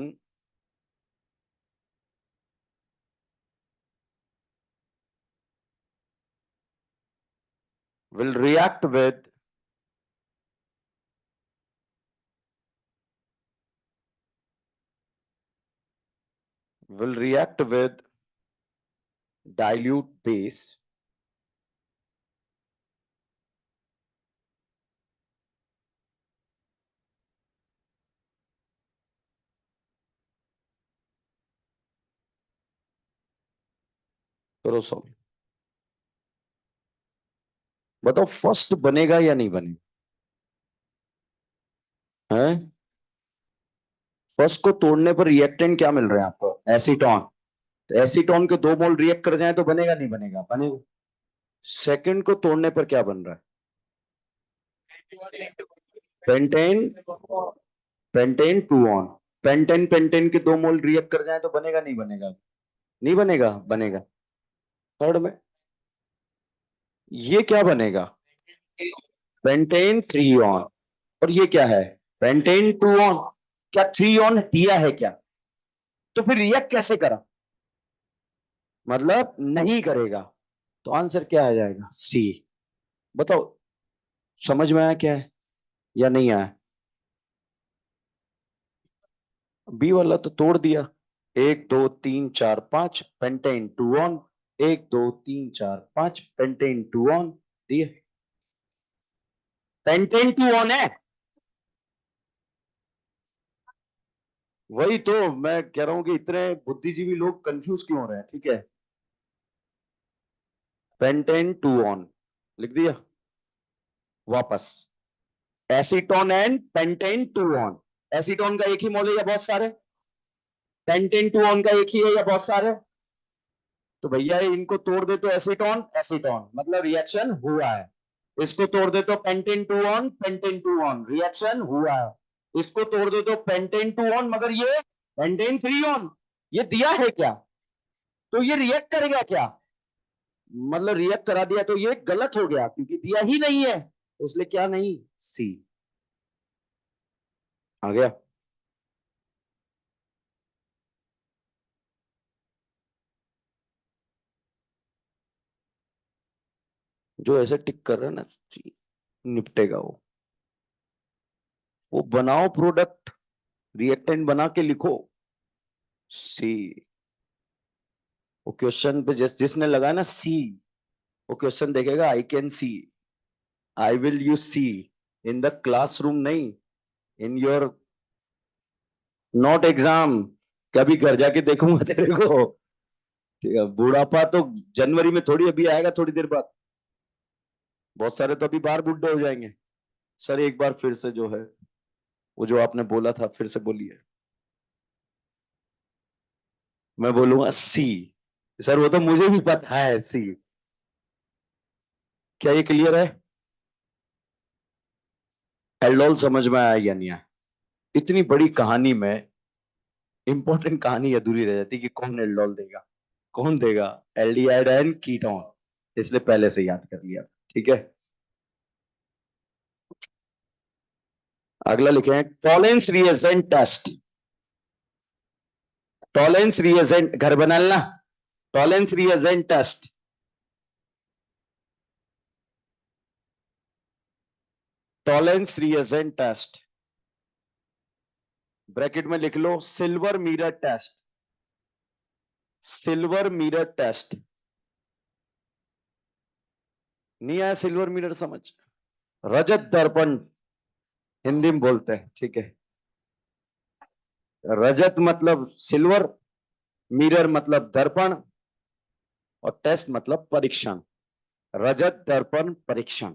will react with dilute base करो solve. बताओ first बनेगा या नहीं बनेगा? है? First को तोड़ने पर रिएक्टेंट क्या मिल रहे हैं आपको? एसीटोन। तो एसीटोन के 2 मोल रिएक्ट कर जाए तो बनेगा नहीं बनेगा? बनेगा। सेकंड को तोड़ने पर क्या बन रहा है? Pentane. Pentane 2-on। Pentane pentane के 2 मोल रिएक्ट कर जाए तो बनेगा नहीं बनेगा? नहीं बनेगा? बनेगा। थर्ड में ये क्या बनेगा? Pentane 3-on। और ये क्या है? Pentane 2-on। क्या 3-on दिया है क्या? तो फिर रिएक्ट कैसे करा? मतलब नहीं करेगा। तो आंसर क्या आ जाएगा? सी। बताओ समझ में आया क्या है या नहीं आया? बी वाला तो तोड़ दिया। 1 2 3 4 5 पेंटेन 2-on। 1 2 3 4 5 पेंटेन 2-on दिए। पेंटेन 2-on है। वही तो मैं कह रहा हूं कि इतने बुद्धिजीवी लोग कंफ्यूज क्यों हो रहे हैं। ठीक है, पेंटेन 2-on लिख दिया। वापस acetone and pentane 2-on। Acetone का एक ही मॉल है या बहुत सारे? पेंटेन 2-on का एक ही है या बहुत सारे? तो भैया इनको तोड़ दे तो एसीटोन एसीटोन मतलब रिएक्शन हुआ है। इसको तोड़ दे तो पेंटेन 2-on रिएक्शन हुआ है। इसको तोड़ दे तो पेंटेन 2-on मगर ये पेंटेन 3-on। ये दिया है क्या? तो ये रिएक्ट करेगा क्या? मतलब रिएक्ट करा दिया तो ये गलत हो गया क्योंकि दिया ही नहीं है, तो इसलिए क्या नहीं? सी। आ गया? जो ऐसे टिक कर रहा है ना, निपटेगा वो बनाओ प्रोडक्ट, रिएक्टेंट बना के लिखो। सी। वो क्वेश्चन पे जिसने लगाया ना सी, वो क्वेश्चन देखेगा I can see, I will you see in the classroom, नहीं इन योर नॉट एग्जाम। कभी घर जाके देखूंगा तेरे को। ठीक है, बुढ़ापा तो जनवरी में थोड़ी अभी आएगा, थोड़ी देर बाद। बहुत सारे तो अभी बाहर बुढ़े हो जाएंगे। सर एक बार फिर से जो है, वो जो आपने बोला था फिर से बोलिए। मैं बोलूंगा सी। सर वो तो मुझे भी पता है सी। क्या ये क्लियर है? एल्डोल समझ में आया या नहीं आया? इतनी बड़ी कहानी में इंपॉर्टेंट कहानी अधूरी रह जाती कि कौन एल्डोल देगा, कौन देगा? एल्डिहाइड एंड कीटोन, इसलिए पहले से याद कर लिया। ठीक है, अगला लिखे हैं Tollens reagent test. Tollens reagent घर बनाना, Tollens reagent test. Tollens reagent test bracket में लिख लो silver mirror test. Silver mirror test नहीं आया? सिल्वर मिरर समझ, रजत दर्पण हिंदी में बोलते हैं, ठीक है। रजत मतलब सिल्वर, मिरर मतलब दर्पण, और टेस्ट मतलब परीक्षण। रजत दर्पण परीक्षण।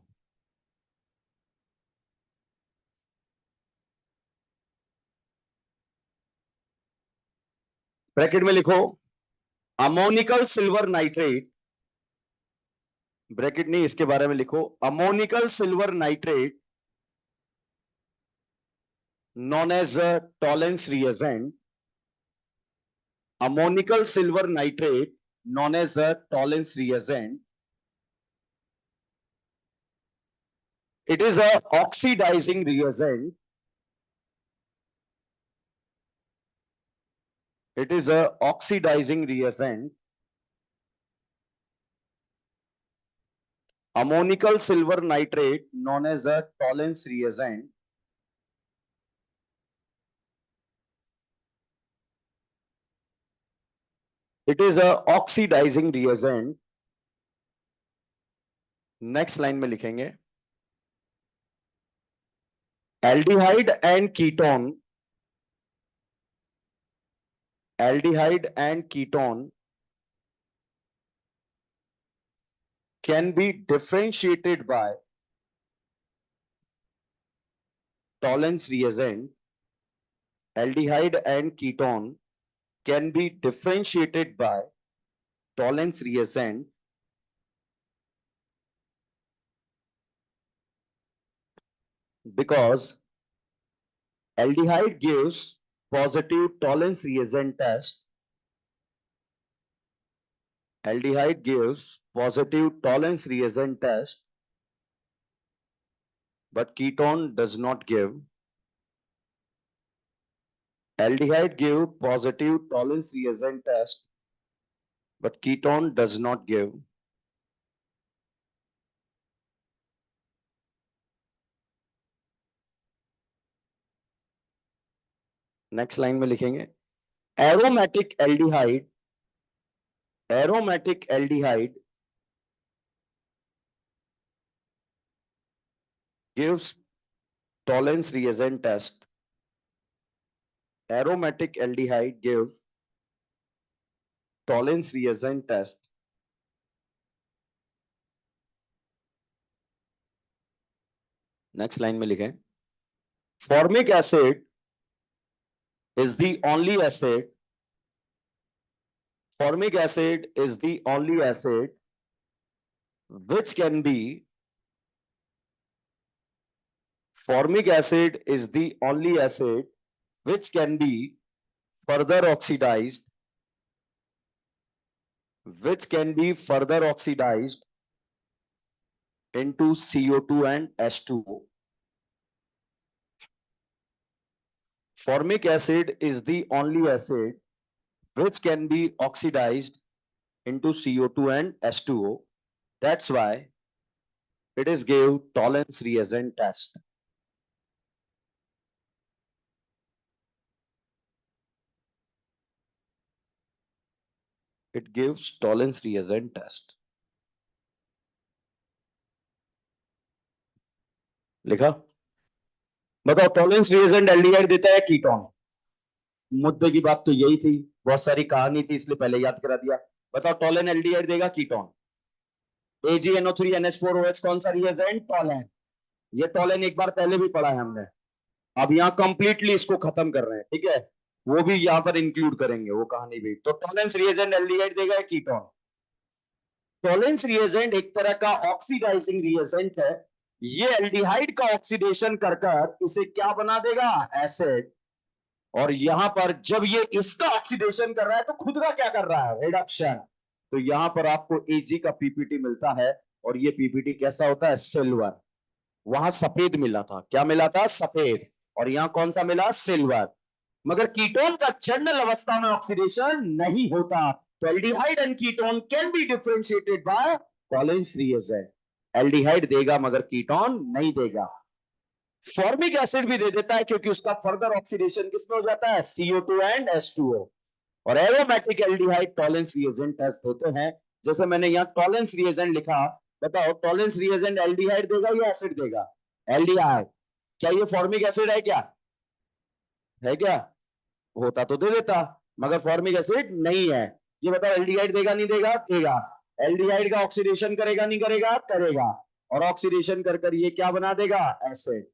ब्रैकेट में लिखो अमोनिकल सिल्वर नाइट्रेट, ब्रैकेट नहीं इसके बारे में लिखो ammoniacal silver nitrate known as a tollens reagent, ammonical silver nitrate known as a tollens reagent. It is a oxidizing reagent. It is a oxidizing reagent. Ammonical silver nitrate known as a tollens reagent. It is a oxidizing reagent. Next line में लिखेंगे aldehyde and ketone, aldehyde and ketone can be differentiated by Tollens reagent. Aldehyde and ketone can be differentiated by Tollens reagent because aldehyde gives positive Tollens reagent test. Aldehyde gives positive Tollens reagent test, but ketone does not give. Aldehyde give positive Tollens reagent test, but ketone does not give. Next line में लिखेंगे aromatic aldehyde, aromatic aldehyde gives Tollens reagent test. Aromatic aldehyde give Tollens reagent test. Next line में लिखें formic acid is the only acid, formic acid is the only acid which can be, formic acid is the only acid which can be further oxidized, which can be further oxidized into CO2 and H2O. Formic acid is the only acid which can be oxidized into CO2 and H2O. That's why it is gave Tollens reagent test. It gives Tollens reagent test. लिखा? बताओ Tollens reagent aldehyde देता है ketone. मुद्दे की बात तो यही थी, बहुत सारी कहानी थी इसलिए पहले याद करा दिया। बताओ टॉलेन एल्डिहाइड देगा कीटोन। AgNO3NH4OH कौन सा रिएजेंट? टॉलेन। ये टॉलेन एक बार पहले भी पढ़ा है हमने। अब यहां कंप्लीटली इसको खत्म कर रहे हैं, ठीक है। वो भी यहाँ पर इंक्लूड करेंगे, वो कहानी भी। तो टॉलेंस रिएजेंट एल्डिहाइड देगा या कीटोन? टॉलेंस रिएजेंट एक तरह का ऑक्सीडाइजिंग रिएजेंट है। ये एल्डिहाइड का ऑक्सीडेशन कर कर इसे क्या बना देगा? एसिड। और यहां पर जब ये इसका ऑक्सीडेशन कर रहा है तो खुद का क्या कर रहा है? रिडक्शन। तो यहां पर आपको एजी का पीपीटी मिलता है, और ये पीपीटी कैसा होता है? सिल्वर। वहां सफेद मिला था, क्या मिला था? सफेद। और यहां कौन सा मिला? सिल्वर। मगर कीटोन का जनरल अवस्था में ऑक्सीडेशन नहीं होता। तो aldehyde and ketone can be differentiated by Tollens reagent. Aldehyde देगा मगर कीटोन नहीं देगा। फॉर्मिक एसिड भी दे देता है, क्योंकि उसका फर्दर ऑक्सीडेशन किसमें हो जाता है? CO2 and H2O। और aromatic aldehyde Tollens reagent test होते हैं। जैसे मैंने यहाँ टॉलेंस रिएजेंट लिखा, बताओ टॉलेंस रिएजेंट एल्डिहाइड देगा या एसिड देगा? एल्डिहाइड। क्या ये फॉर्मिक एसिड है क्या? है क्या? होता तो दे देता, मगर फॉर्मिक एसिड नहीं है। ये बताओ एल्डिहाइड देगा नहीं देगा? देगा। एल्डिहाइड का ऑक्सीडेशन करेगा नहीं करेगा? करेगा। और ऑक्सीडेशन कर कर ये क्या बना देगा? एसिड।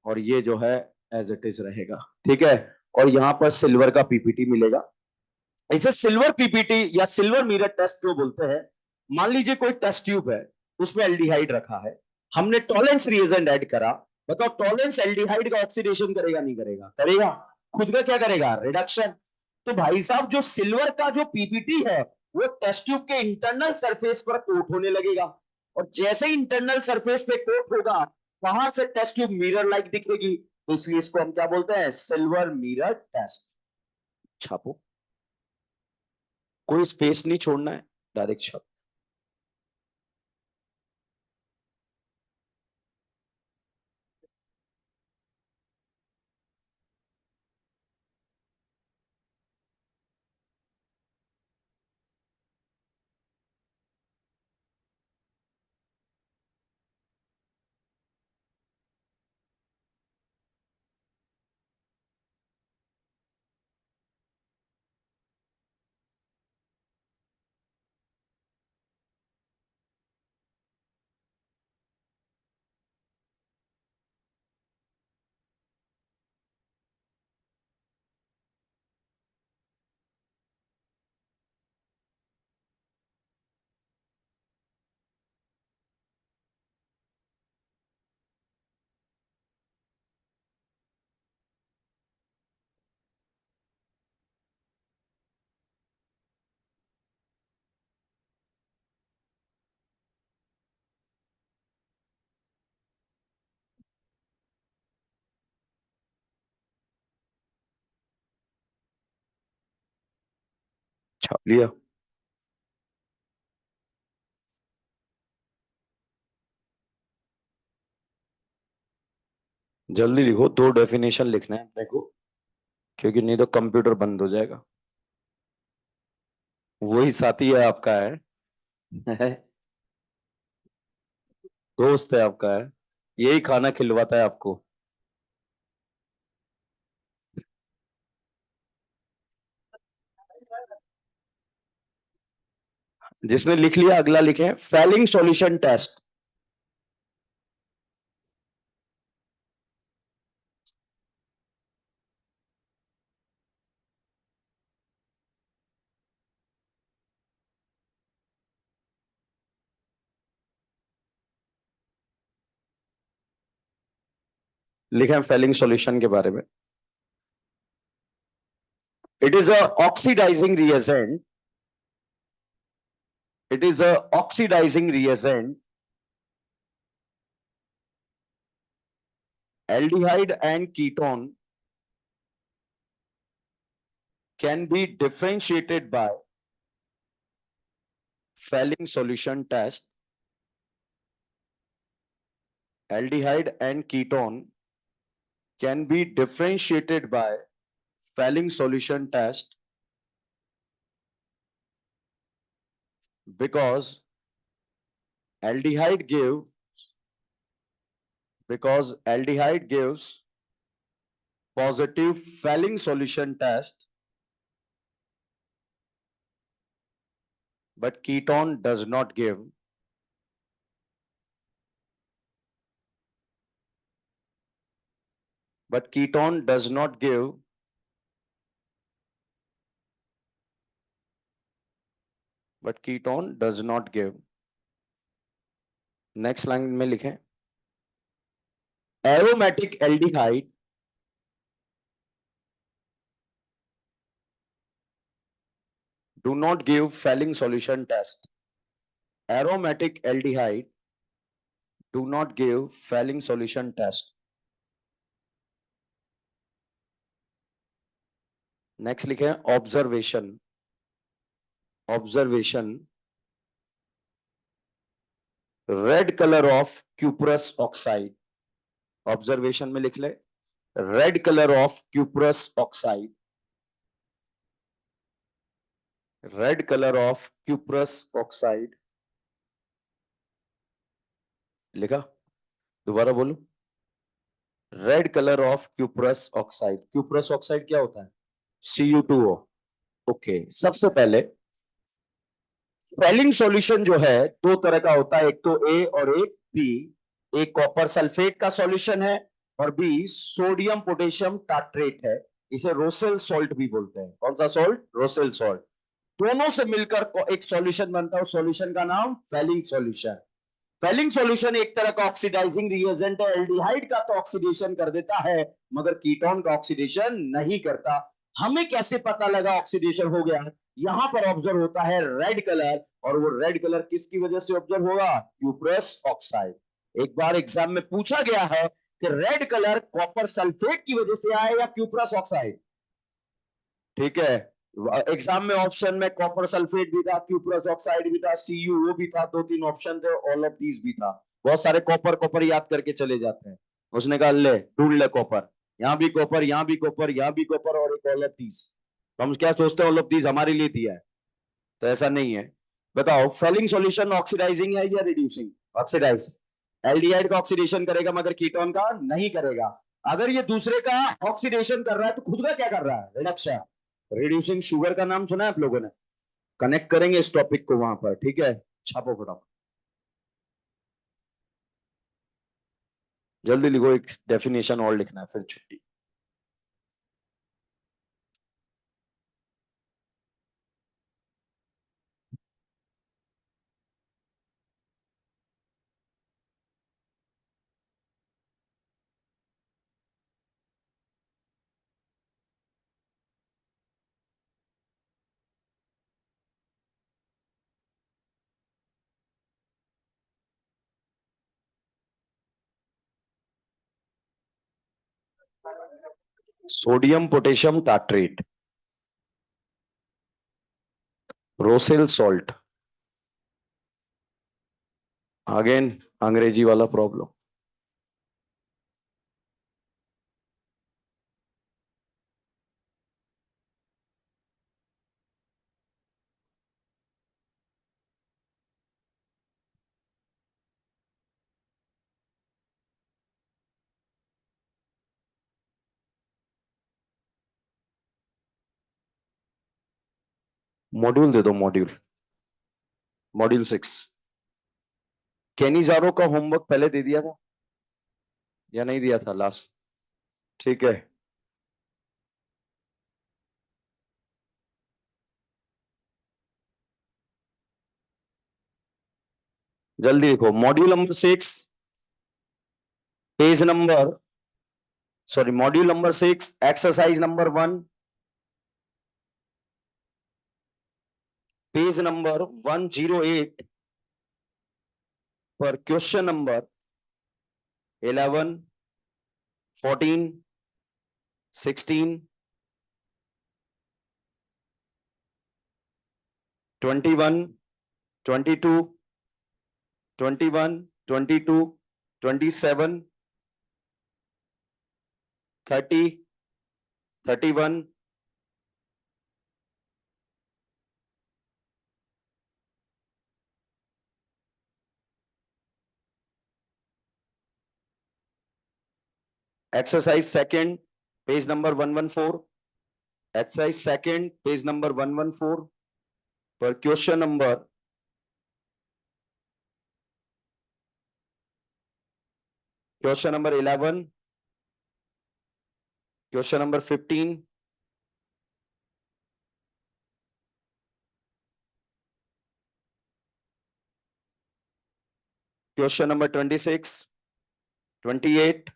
और ये जो है एज इट इज रहेगा। ठीक है। और यहां पर सिल्वर का पीपीटी मिलेगा। इसे सिल्वर पीपीटी या सिल्वर मिरर टेस्ट क्यों बोलते हैं? मान लीजिए कोई टेस्ट ट्यूब है, उसमें एल्डिहाइड रखा है, हमने टॉलेंस रिएजेंट ऐड करा। बताओ टॉलेंस एल्डिहाइड का ऑक्सीडेशन करेगा नहीं करेगा? करेगा। खुद का क्या करेगा? रिडक्शन। तो भाई साहब जो सिल्वर का जो पीपीटी है, वो टेस्ट ट्यूब के इंटरनल सरफेस पर कोट होने लगेगा। और जैसे ही इंटरनल सरफेस पे कोट होगा, वहां से टेस्ट ट्यूब मिरर लाइक दिखेगी। तो इसलिए इसको हम क्या बोलते हैं? Silver mirror test. छापो, कोई स्पेस नहीं छोड़ना है, डायरेक्ट छापो। छाप लिया? जल्दी लिखो, दो डेफिनेशन लिखना है अपने को, क्योंकि नहीं तो कंप्यूटर बंद हो जाएगा। वही साथी है आपका है दोस्त है आपका है, यही खाना खिलवाता है आपको। जिसने लिख लिया अगला लिखे, फेलिंग सॉल्यूशन टेस्ट। लिखे फेलिंग सॉल्यूशन के बारे में। It is a oxidising reagent. It is a oxidising reagent. Aldehyde and ketone can be differentiated by Fehling solution test. Aldehyde and ketone can be differentiated by Fehling solution test because aldehyde give because aldehyde gives positive Fehling solution test, but ketone does not give. But ketone does not give but ketone does not give. Next line में लिखें, aromatic aldehyde do not give Fehling solution test. Aromatic aldehyde do not give Fehling solution test. Next लिखे observation. Observation. Red color of cuprous oxide. Observation में लिख ले red color of cuprous oxide. Red color of cuprous oxide. लिखा? दोबारा बोलो। Red colour of cuprous oxide. Cuprous oxide क्या होता है? Cu2O। ओके, सबसे पहले फेलिंग सॉल्यूशन जो है दो तरह का होता है, एक तो ए और एक बी। एक कॉपर सल्फेट का सॉल्यूशन है और बी सोडियम पोटेशियम टाट्रेट है। इसे रोसेल सॉल्ट भी बोलते हैं। कौन सा सॉल्ट? Rosell salt. दोनों से मिलकर एक सॉल्यूशन बनता है, उस सॉल्यूशन का नाम फेलिंग सॉल्यूशन। फेलिंग सॉल्यूशन एक तरह का ऑक्सीडाइजिंग रिएजेंट है। एल्डिहाइड का तो ऑक्सीडेशन कर देता है मगर कीटोन का ऑक्सीडेशन नहीं करता। हमें कैसे पता लगा ऑक्सीडेशन हो गया? यहां पर ऑब्जर्व होता है रेड कलर, और वो रेड कलर किसकी वजह से ऑब्जर्व होगा? Cuprous oxide. एक बार एग्जाम में पूछा गया है कि रेड कलर कॉपर सल्फेट की वजह से आया या क्यूप्रस ऑक्साइड। ठीक है, एग्जाम में ऑप्शन में कॉपर सल्फेट भी था, क्यूप्रस ऑक्साइड भी था, CuO भी था, दो तीन ऑप्शन थे, ऑल ऑफ दीज भी था। बहुत सारे कॉपर कॉपर याद करके चले जाते हैं। उसने कहा ले ढूंढ ले कॉपर, यहां भी कॉपर, यहां भी कॉपर, यहां भी कॉपर और एक ऑल ऑफ दीज। तो हम क्या सोचते हैं ऑल ऑफ दीज हमारे लिए दिया है, तो ऐसा नहीं है। बताओ फेलिंग सॉल्यूशन ऑक्सीडाइजिंग है या रिड्यूसिंग? ऑक्सीडाइज। एल्डिहाइड का ऑक्सीडेशन करेगा मगर कीटोन का नहीं करेगा। अगर ये दूसरे का ऑक्सीडेशन कर रहा है तो खुद का क्या कर रहा है? रिडक्शन। रिड्यूसिंग शुगर का नाम सुना है आप लोगों ने? कनेक्ट करेंगे इस टॉपिक को वहां पर, ठीक है? छापो फटाफट, जल्दी लिखो, एक डेफिनेशन और लिखना है फिर छुट्टी। Sodium potassium tartrate, Rochelle salt. Again अंग्रेजी वाला प्रॉब्लम। मॉड्यूल दे दो, मॉड्यूल, मॉड्यूल 6। केनिजारो का होमवर्क पहले दे दिया था या नहीं दिया था लास्ट? ठीक है, जल्दी देखो। Module number 6, page number, sorry, module number 6, exercise number 1, page number 108 पर question number 11, 14, 16, 21, 22, 21, 22, 27, 30, 31, exercise second, page number 114, exercise second, page number 114 पर question number 11, question number 15, question number 26, 28,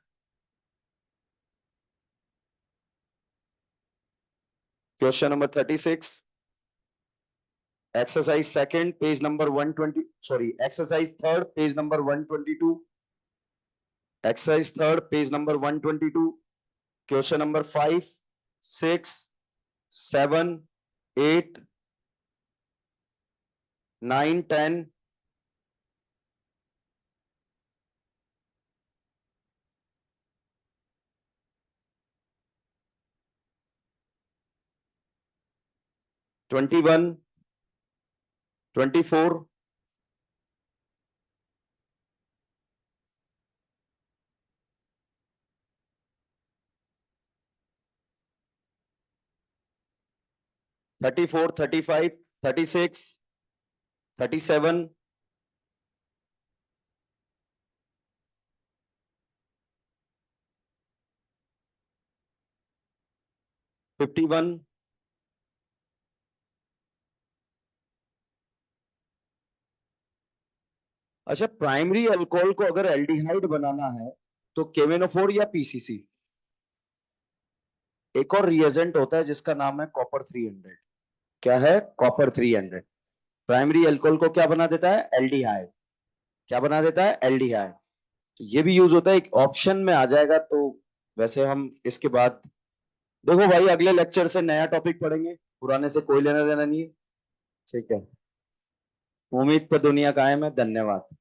question number 36, exercise second page number 120, sorry, exercise third page number 122, exercise third page number 122, question number 5, 6, 7, 8, 9, 10, 21, 24, 34, 35, 36, 37, 51, अच्छा, primary alcohol को अगर aldehyde बनाना है तो केमेनोफोर या PCC? एक और reagent होता है जिसका नाम है कॉपर 300। क्या है? कॉपर 300 प्राइमरी अल्कोहल को क्या बना देता है? एल्डिहाइड। क्या बना देता है? एल्डिहाइड। तो ये भी यूज होता है, एक ऑप्शन में आ जाएगा। तो वैसे हम इसके बाद देखो भाई, अगले लेक्चर से नया टॉपिक पढ़ेंगे, पुराने से कोई लेना देना नहीं है। ठीक है। उम्मीद पर दुनिया कायम है। धन्यवाद।